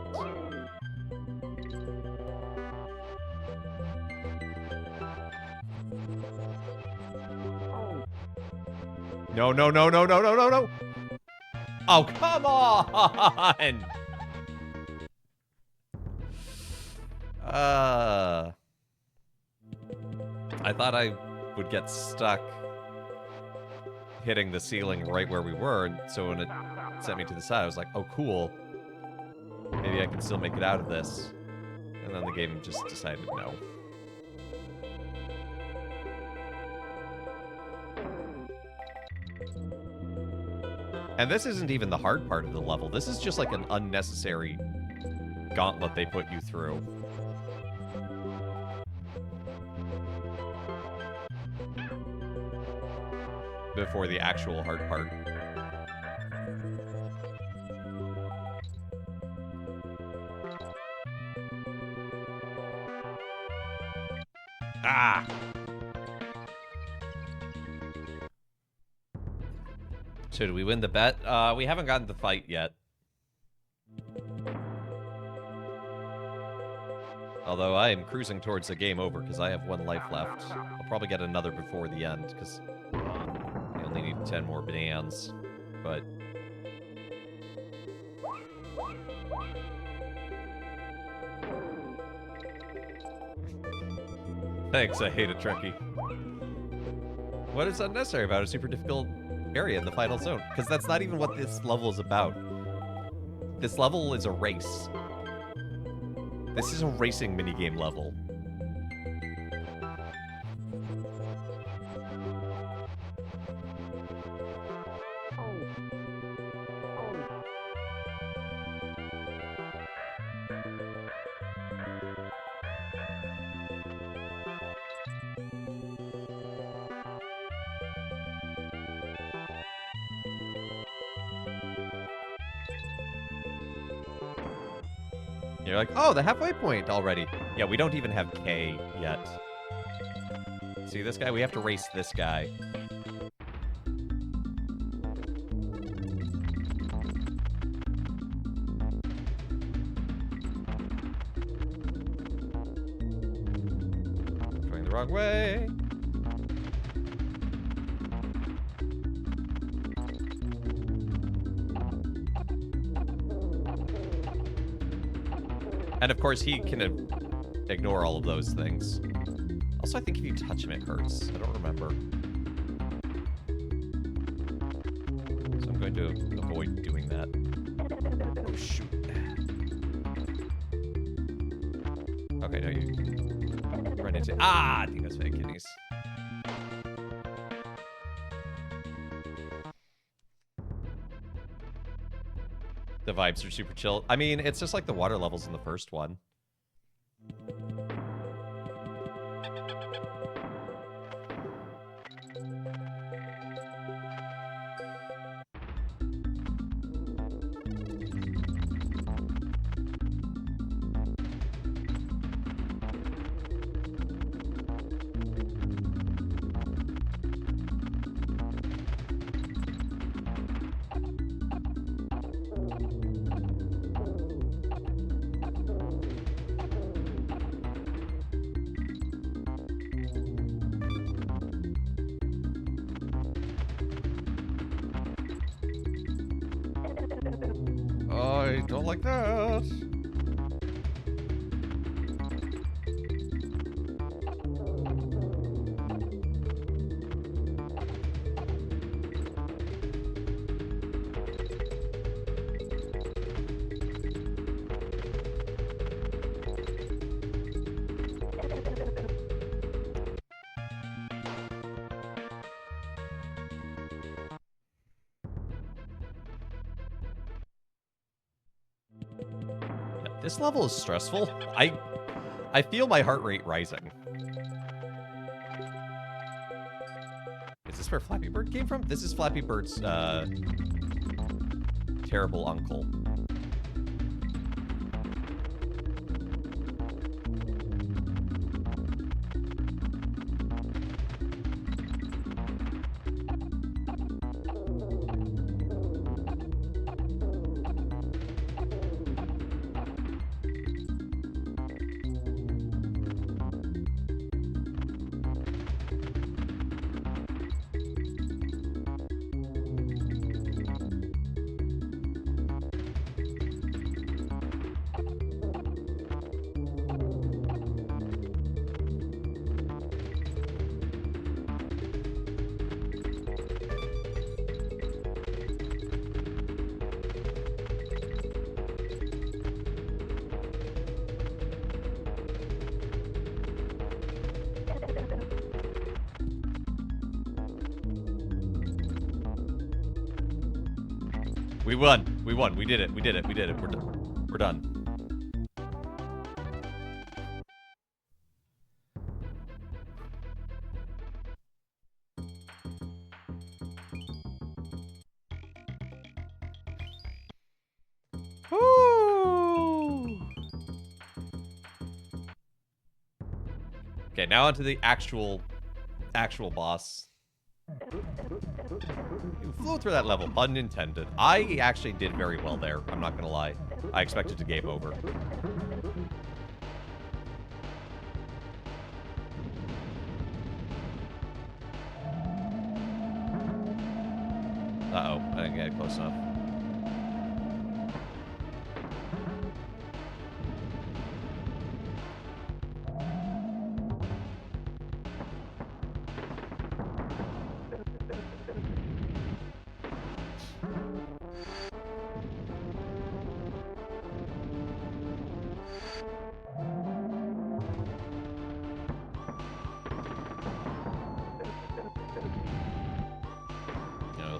No, no, no, no, no, no, no, no! Oh, come on! I thought I would get stuck hitting the ceiling right where we were, and so when it sent me to the side, I was like, oh, cool. Maybe I can still make it out of this. And then the game just decided no. And this isn't even the hard part of the level. This is just like an unnecessary gauntlet they put you through. Before the actual hard part. Ah! So do we win the bet? We haven't gotten the fight yet. Although I am cruising towards the game over because I have 1 life left. I'll probably get another before the end because I only need 10 more bananas. But thanks, I hate it, Trekkie. What is unnecessary about a super difficult area in the final zone? Because that's not even what this level is about. This level is a race. This is a racing minigame level. You're like, oh, the halfway point already. Yeah, we don't even have K yet. See this guy? We have to race this guy. Going the wrong way. And of course, he can ignore all of those things. Also, I think if you touch him, it hurts. I don't remember. So I'm going to avoid doing that. Oh, shoot. Okay, no, you run into... Ah! Dino's fake kidneys. The vibes are super chill. I mean, it's just like the water levels in the first one. I don't like that. This level is stressful. I feel my heart rate rising. Is this where Flappy Bird came from? This is Flappy Bird's terrible uncle. We won. We won. We did it. We did it. We did it. We're done. Woo! Okay, now onto the actual boss. You flew through that level, pun intended. I actually did very well there, I'm not gonna lie. I expected to game over. Uh-oh, I didn't get it close enough.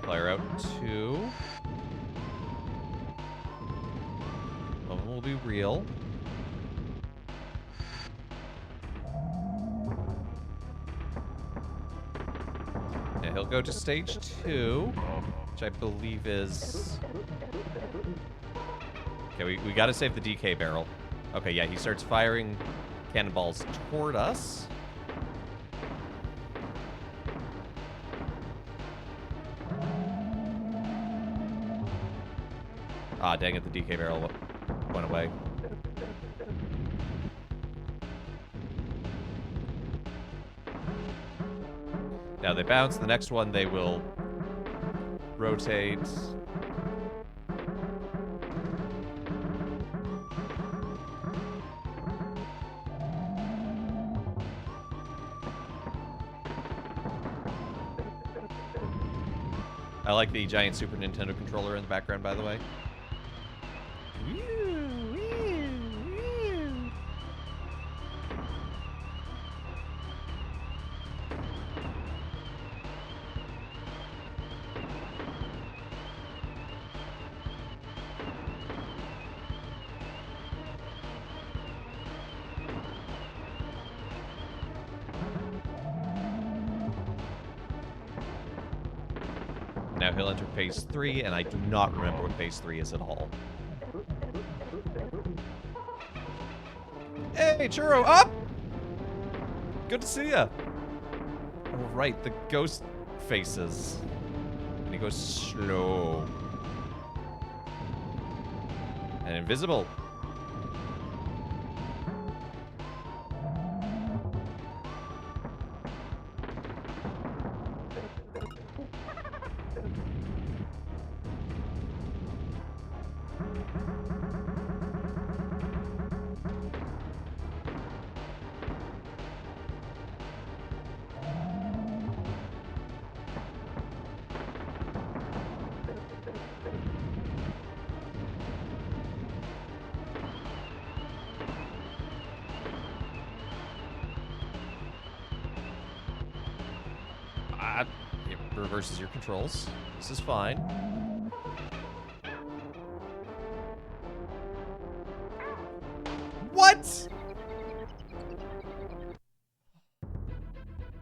Fire out 2. One will be real. Yeah, he'll go to stage 2, which I believe is... Okay, we gotta save the DK barrel. Okay, yeah, he starts firing cannonballs toward us. Ah, dang it, the DK barrel went away. Now they bounce. The next one, they will rotate. I like the giant Super Nintendo controller in the background, by the way. Now he'll enter phase 3, and I do not remember what phase 3 is at all. Hey, Churro, up! Good to see ya. Oh, right, the ghost faces. And he goes slow. And invisible. It reverses your controls. This is fine. What?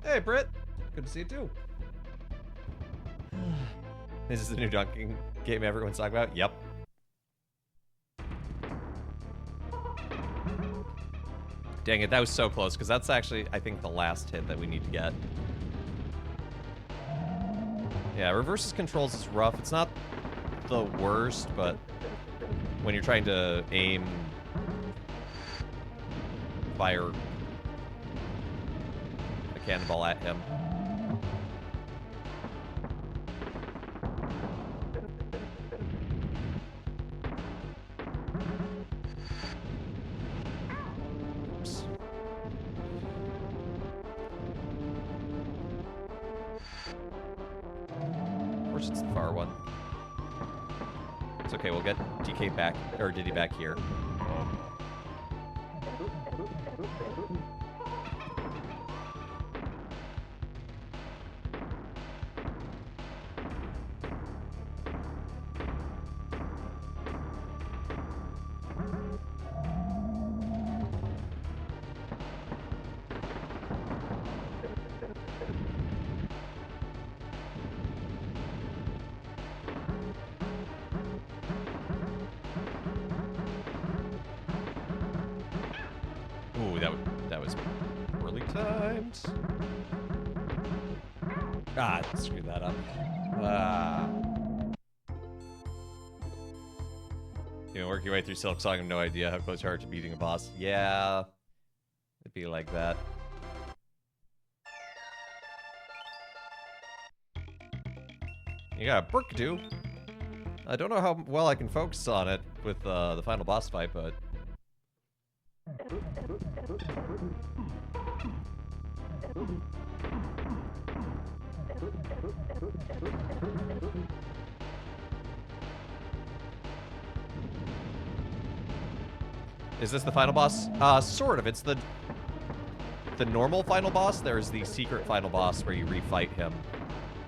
Hey, Britt. Good to see you, too. This is the new dunking game everyone's talking about? Yep. Dang it, that was so close, because that's actually, I think, the last hit that we need to get. Yeah, reverses controls is rough. It's not the worst, but when you're trying to aim, fire a cannonball at him. Oops. Of course, it's the far one. It's okay, we'll get DK back, or Diddy back here. was poorly timed. Ah, I screwed that up. You know, work your way through Silk Song, I have no idea how close you are to beating a boss. Yeah, it'd be like that. You got a Burkadoo. I don't know how well I can focus on it with the final boss fight, but... Is this the final boss? Sort of. It's the normal final boss. There's the secret final boss where you refight him,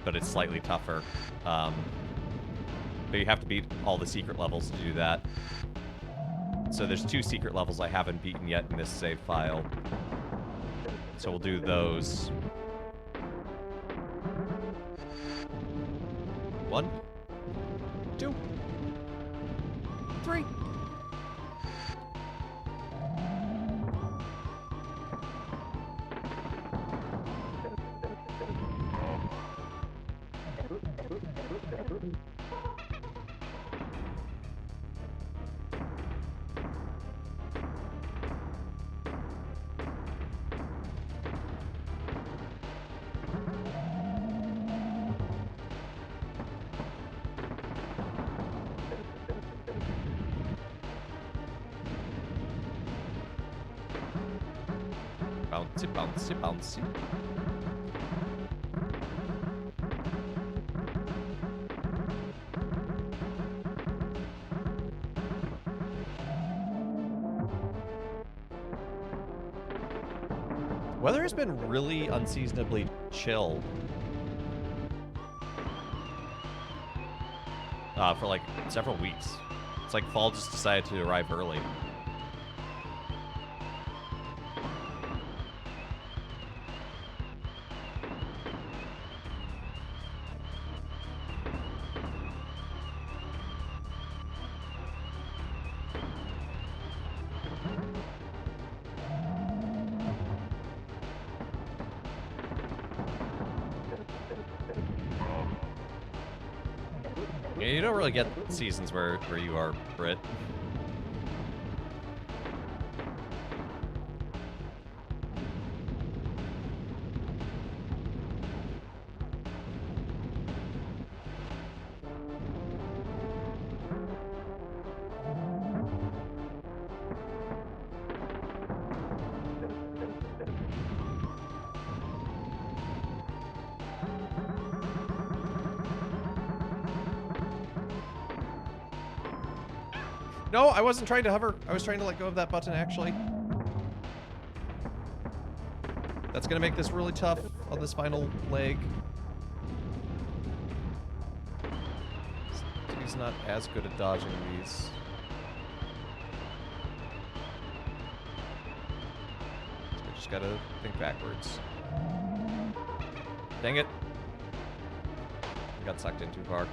but it's slightly tougher. But you have to beat all the secret levels to do that. So there's 2 secret levels I haven't beaten yet in this save file. So we'll do those. 1, 2, 3. Bouncy, bouncy, bouncy. Weather has been really unseasonably chill. For like several weeks. It's like fall just decided to arrive early. You don't really get seasons where you are, Brit. No, I wasn't trying to hover. I was trying to let go of that button, actually. That's gonna make this really tough on this final leg. He's not as good at dodging these. So I just gotta think backwards. Dang it. I got sucked in too far.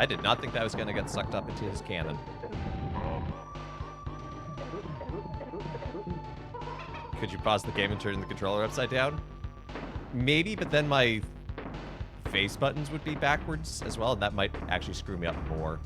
I did not think that was going to get sucked up into his cannon. Could you pause the game and turn the controller upside down? Maybe, but then my face buttons would be backwards as well, and that might actually screw me up more.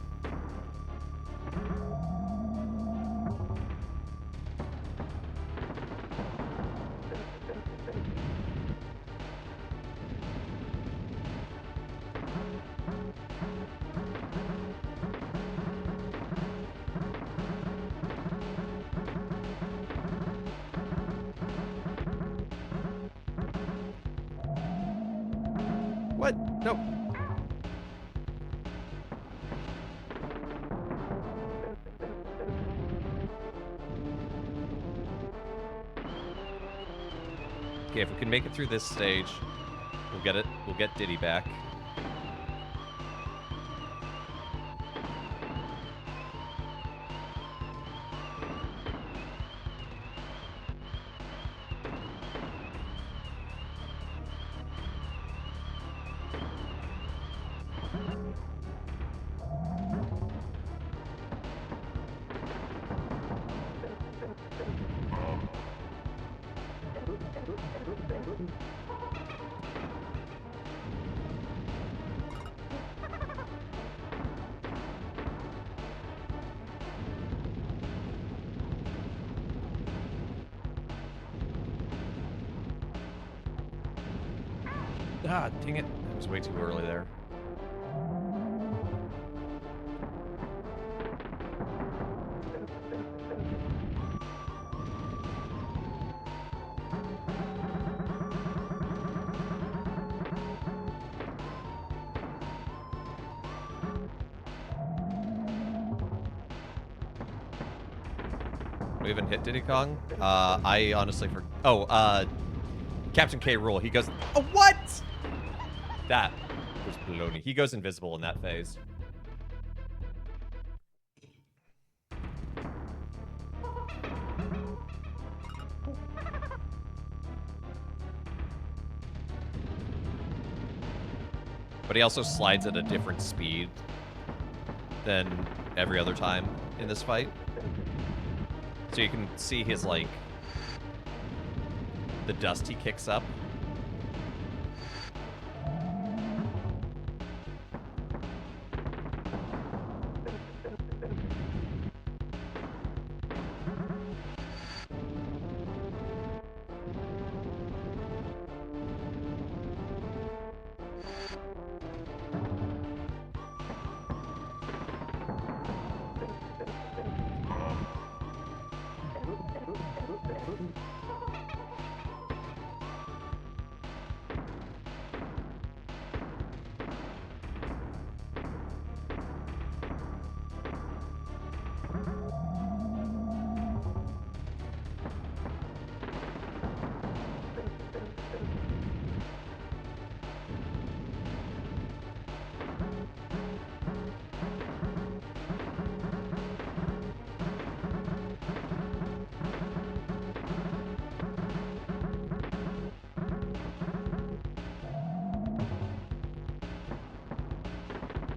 Nope. Okay, if we can make it through this stage, we'll get it. We'll get Diddy back. Ah, dang it. That was way too early there. We haven't hit Diddy Kong. I honestly forgot. Oh, Captain K. Rool. He goes. Oh, what? That was baloney. He goes invisible in that phase. But he also slides at a different speed than every other time in this fight. So you can see his, like, the dust he kicks up.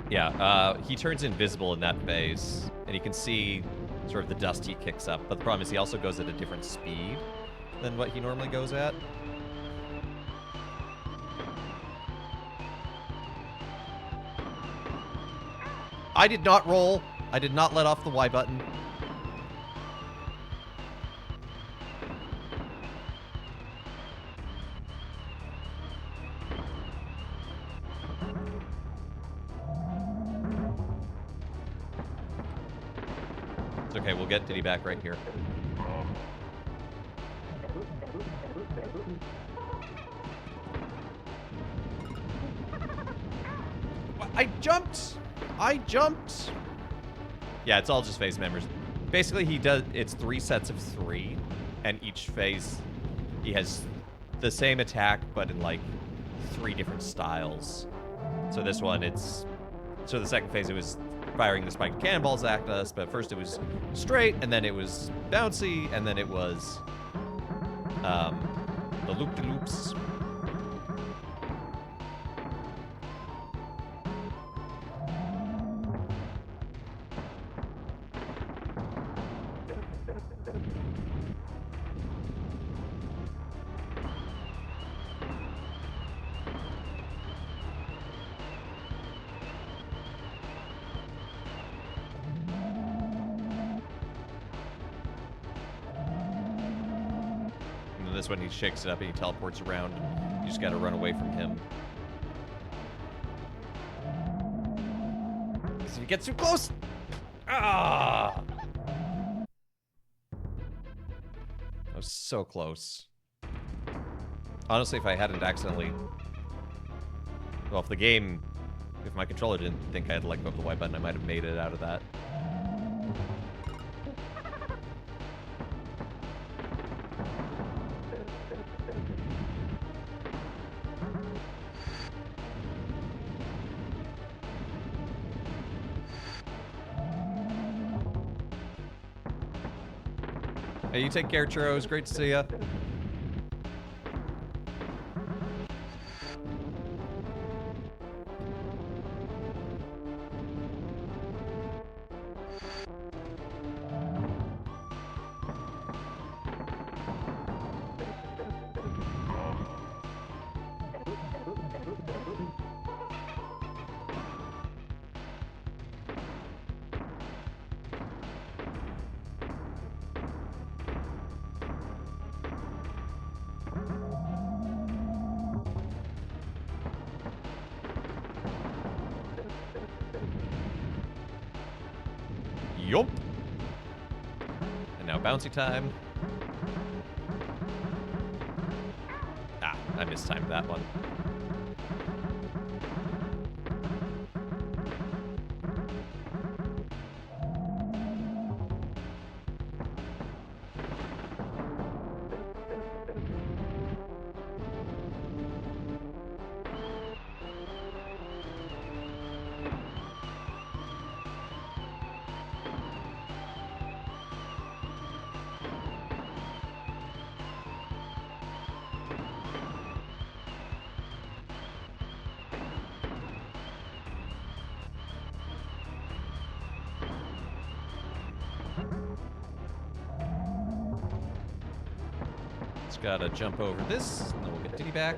Yeah, he turns invisible in that phase, and you can see sort of the dust he kicks up. But the problem is he also goes at a different speed than what he normally goes at. I did not roll. I did not let off the Y button. It's okay, we'll get Diddy back right here. I jumped! I jumped! Yeah, it's all just phase members. Basically, it's 3 sets of 3, and each phase, he has the same attack, but in, like, 3 different styles. So this one, so the second phase, it was firing the spiked cannonballs at us, but first it was straight, and then it was bouncy, and then it was, the loop-de-loops. This one, he shakes it up and he teleports around. You just gotta run away from him. Because if he gets too close... Ah! That was so close. Honestly, if I hadn't accidentally Well, if my controller didn't think I had to let go of the Y button, I might have made it out of that. Hey, you take care, Churros. Great to see ya. Yup. And now bouncy time. Ah, I mistimed that one. Just gotta jump over this, and then we'll get Diddy back.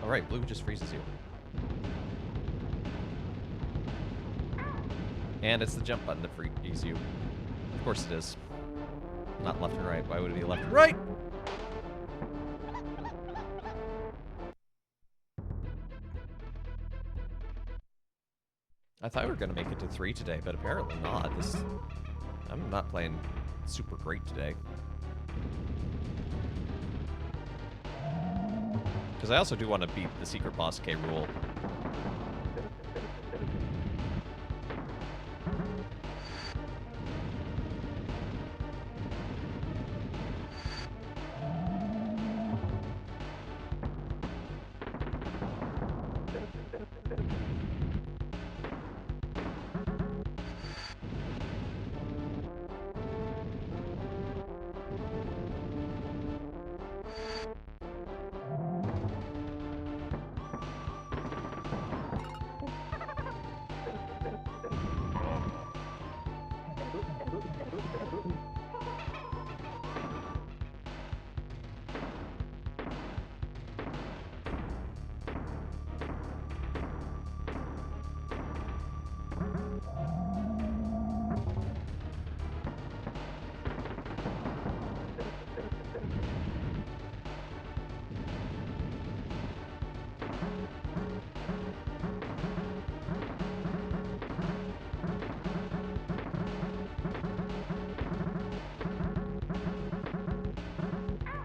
Alright, blue just freezes you. And it's the jump button that frees you. Of course it is. Not left and right. Why would it be left and right? I thought we were going to make it to 3 today, but apparently not. I'm not playing super great today. Because I also do want to beat the secret boss K. Rool.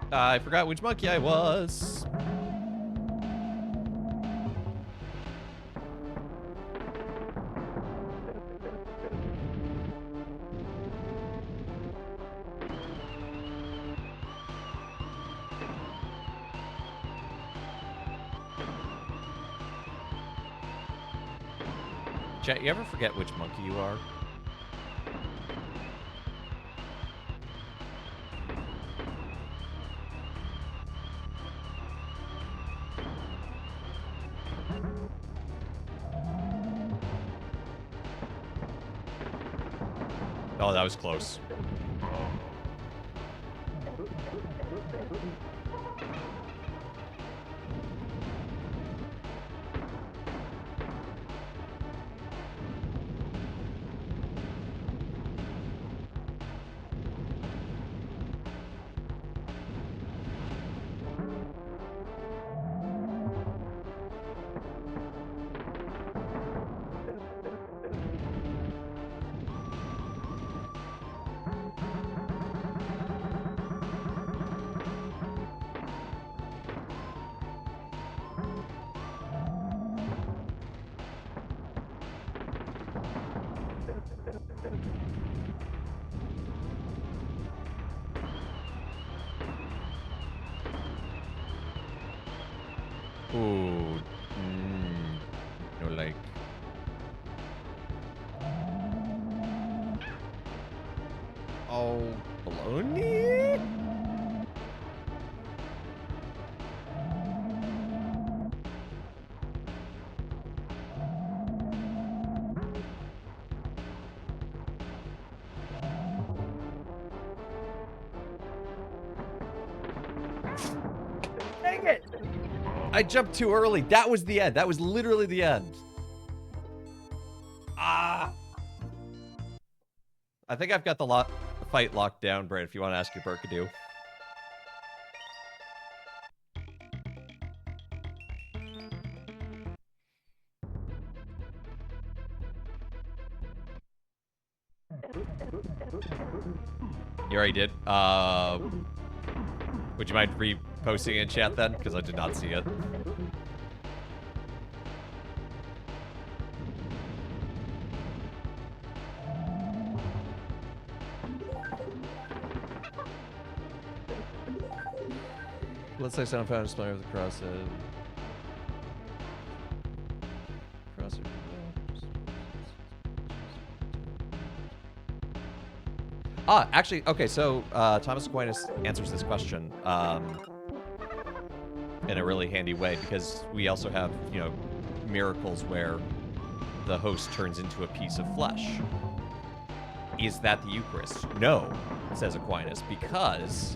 I forgot which monkey I was. Chat, you ever forget which monkey you are? Oh, that was close. Ooh. No, like... Oh, bologna? Dang it! I jumped too early. That was the end. That was literally the end. Ah! I think I've got the fight locked down, Brad, if you want to ask your Burkadoo. You already did? Would you mind reposting in chat then? Because I did not see it. Let's say someone found a display with the cross. Actually, okay, so Thomas Aquinas answers this question in a really handy way, because we also have, you know, miracles where the host turns into a piece of flesh. Is that the Eucharist? No, says Aquinas, because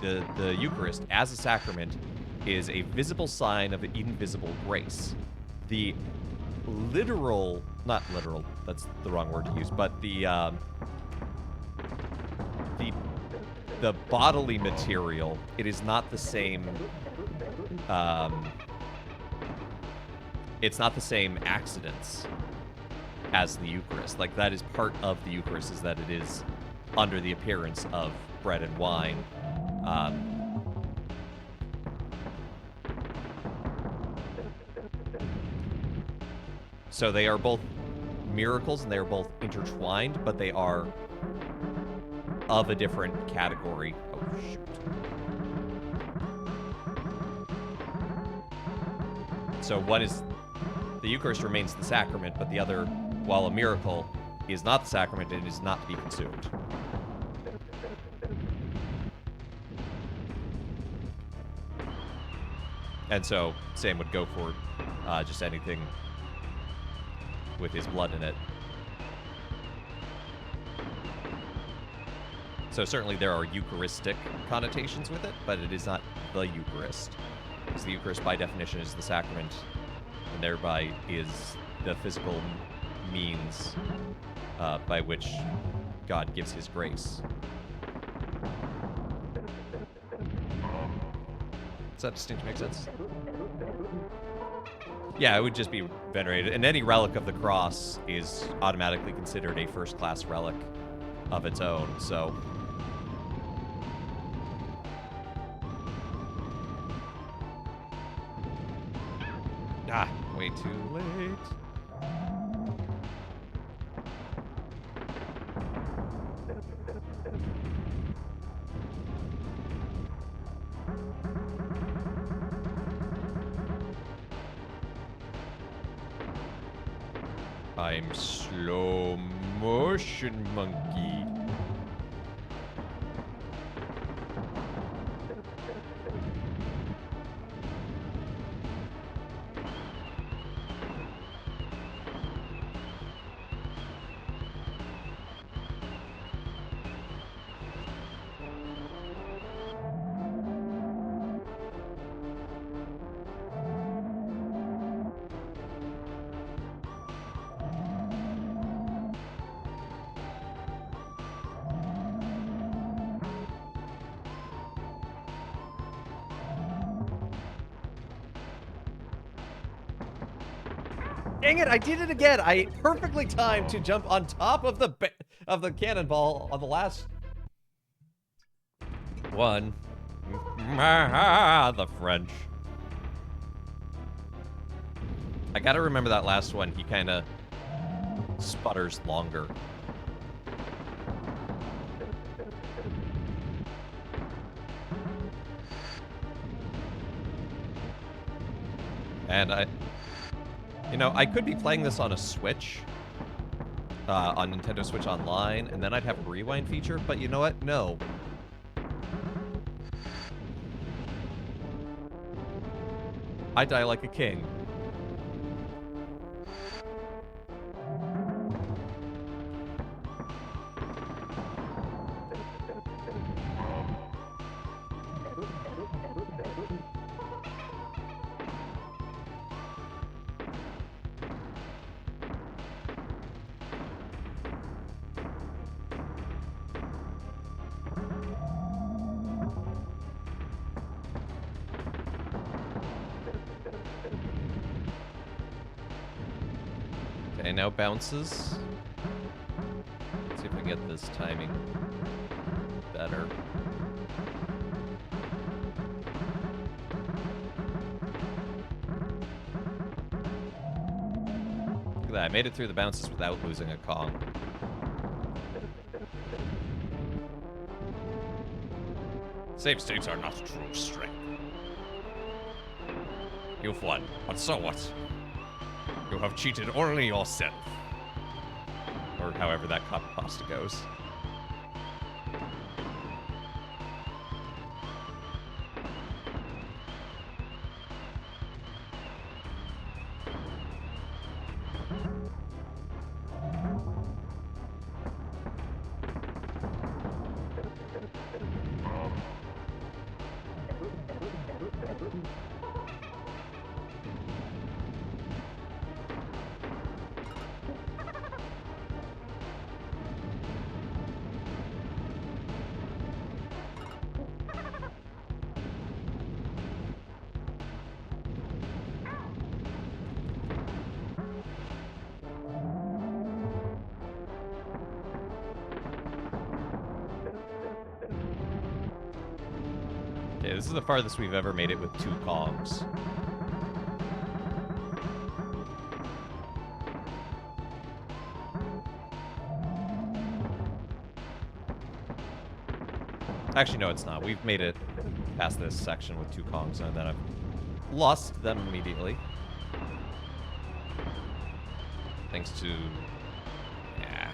the Eucharist, as a sacrament, is a visible sign of an invisible grace. The literal, not literal, that's the wrong word to use, but the bodily material, it is not the same, it's not the same accidents as the Eucharist. Like, that is part of the Eucharist, is that it is under the appearance of bread and wine. So they are both miracles and they are both intertwined, but they are of a different category. Oh, shoot. So one is, the Eucharist remains the sacrament, but the other, while a miracle, is not the sacrament and is not to be consumed. And so, same would go for just anything with his blood in it. So certainly there are Eucharistic connotations with it, but it is not the Eucharist. Because the Eucharist, by definition, is the sacrament, and thereby is the physical means by which God gives his grace. Does that distinction make sense? Yeah, it would just be venerated. And any relic of the cross is automatically considered a first-class relic of its own, so... Ah, way too late. I'm slow motion monkey. Dang it, I did it again. I perfectly timed to jump on top of the cannonball on the last one. The French. I gotta remember that last one. He kind of sputters longer. And I could be playing this on a Switch, on Nintendo Switch Online, and then I'd have a rewind feature, but you know what? No. I die like a king. Okay, now bounces. Let's see if we get this timing better. Look at that, I made it through the bounces without losing a Kong. Save states are not true strength. You've won, but so what? You have cheated only yourself. Or however that pasta goes. Okay, this is the farthest we've ever made it with 2 Kongs. Actually, no, it's not. We've made it past this section with 2 Kongs, and then I've lost them immediately. Thanks to... yeah,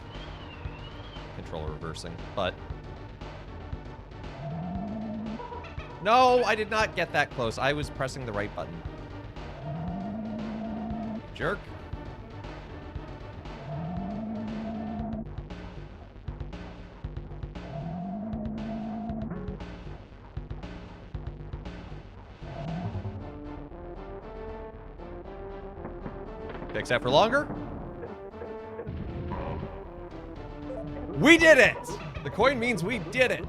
controller reversing, but... no, I did not get that close. I was pressing the right button. Jerk. Except for longer. We did it! The coin means we did it!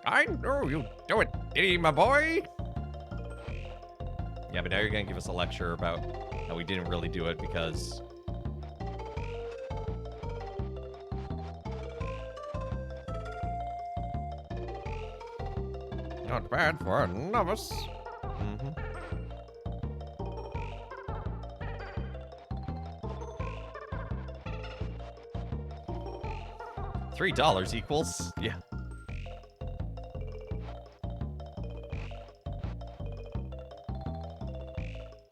I know you do it, Diddy, my boy! Yeah, but now you're gonna give us a lecture about how we didn't really do it because... not bad for a novice. Mm-hmm. $3 equals... yeah.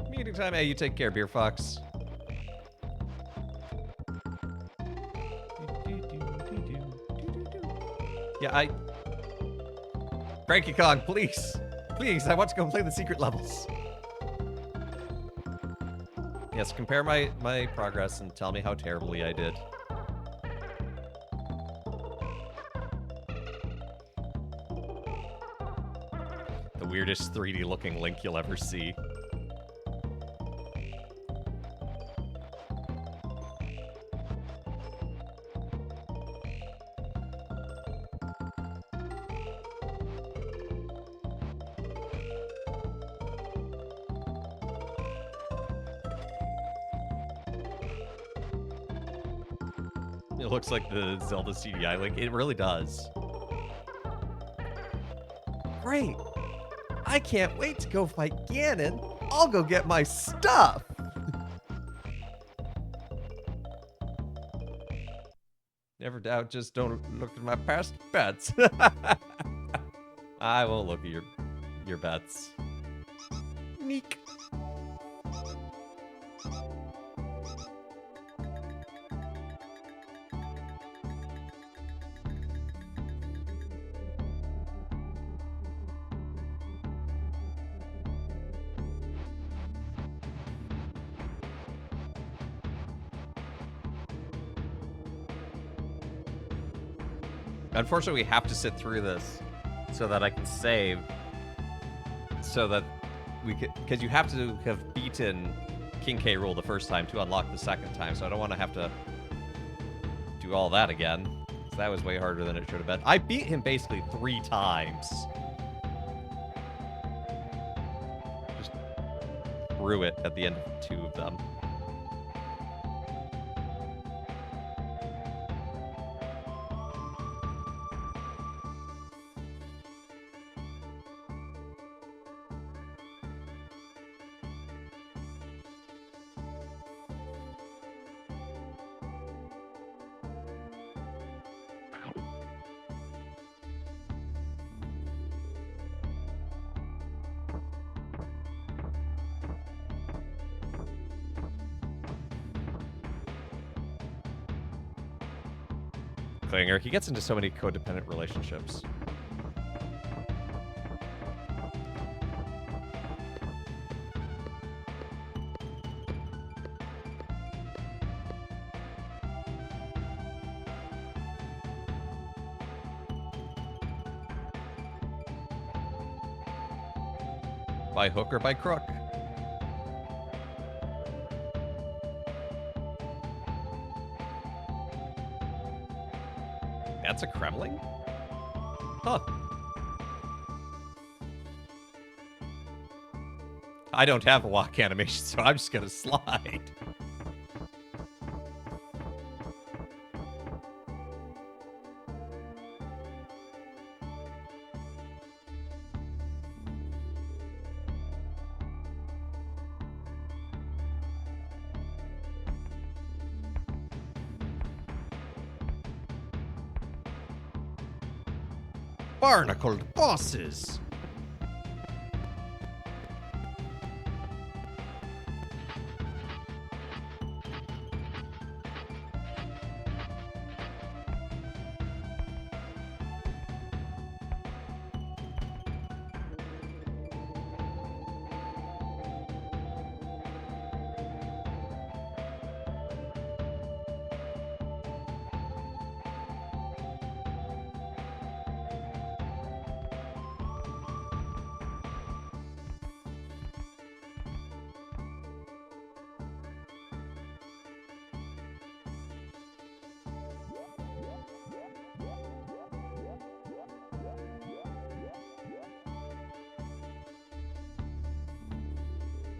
Meeting time. Hey, you take care, Beer Fox. Yeah, Cranky Kong, please. Please, I want to go play the secret levels. Yes, compare my progress and tell me how terribly I did. The weirdest 3D looking Link you'll ever see. It looks like the Zelda CDI Link. It really does. Great. I can't wait to go fight Ganon. I'll go get my stuff. Never doubt, just don't look at my past bets. I won't look at your bets. Meek. Unfortunately, we have to sit through this so that I can save. So that we could, because you have to have beaten King K. Rool the first time to unlock the second time. So I don't want to have to do all that again. So that was way harder than it should have been. I beat him basically 3 times. Just threw it at the end of 2 of them. Clinger, he gets into so many codependent relationships. By hook or by crook. That's a Kremling? Huh. I don't have a walk animation, so I'm just gonna slide. Barnacled bosses!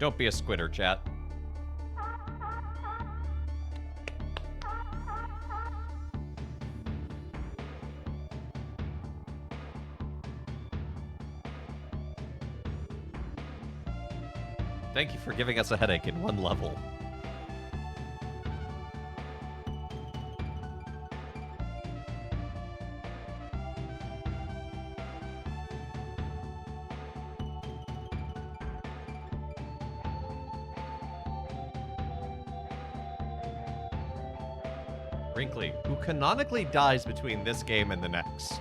Don't be a squitter, chat. Thank you for giving us a headache in 1 level. Brinkley, who canonically dies between this game and the next.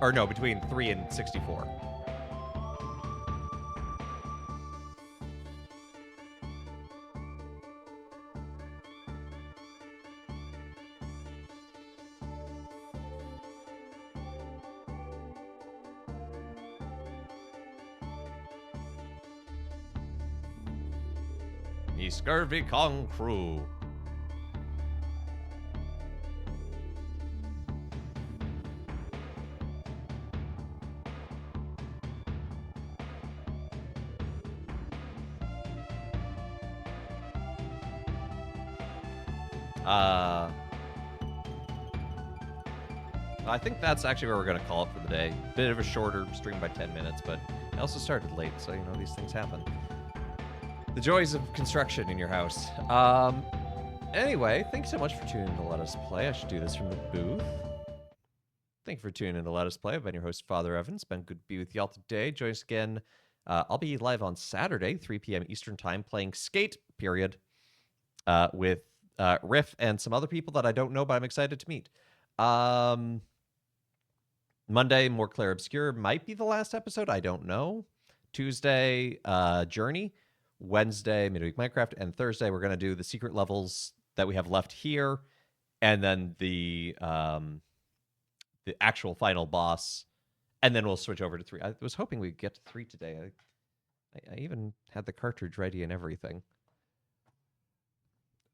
Or no, between 3 and 64. The Scurvy Kong crew. I think that's actually where we're going to call it for the day. Bit of a shorter stream by 10 minutes, but I also started late, so these things happen. The joys of construction in your house. Anyway, thanks so much for tuning in to Let Us Play. I should do this from the booth. Thank you for tuning in to Let Us Play. I've been your host, Father Evan. It's been good to be with y'all today. Join us again. I'll be live on Saturday, 3 p.m. Eastern Time, playing Skate, period, with Riff and some other people that I don't know, but I'm excited to meet. Monday, More Clair Obscure might be the last episode. I don't know. Tuesday, Journey. Wednesday, Midweek Minecraft. And Thursday, we're going to do the secret levels that we have left here. And then the actual final boss. And then we'll switch over to 3. I was hoping we'd get to 3 today. I even had the cartridge ready and everything.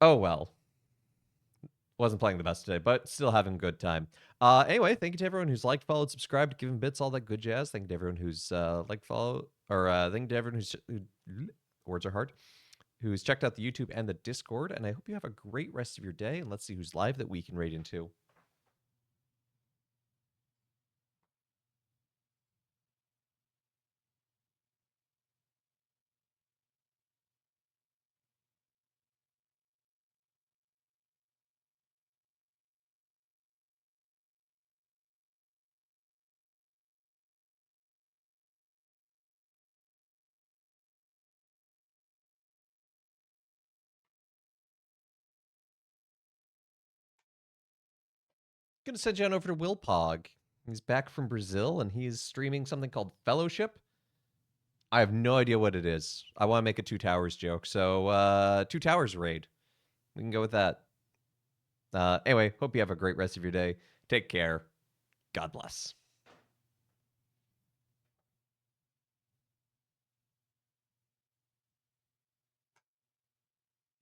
Oh, well. Wasn't playing the best today, but still having a good time. Anyway, thank you to everyone who's liked, followed, subscribed, given bits, all that good jazz. Thank you to everyone who's liked, followed, or thank you to everyone who's words are hard, who's checked out the YouTube and the Discord. And I hope you have a great rest of your day. And let's see who's live that we can raid into. Gonna send you on over to Will Pog. He's back from Brazil and he's streaming something called Fellowship. I have no idea what it is. I want to make a Two Towers joke, so Two Towers raid. We can go with that. Anyway, hope you have a great rest of your day. Take care. God bless.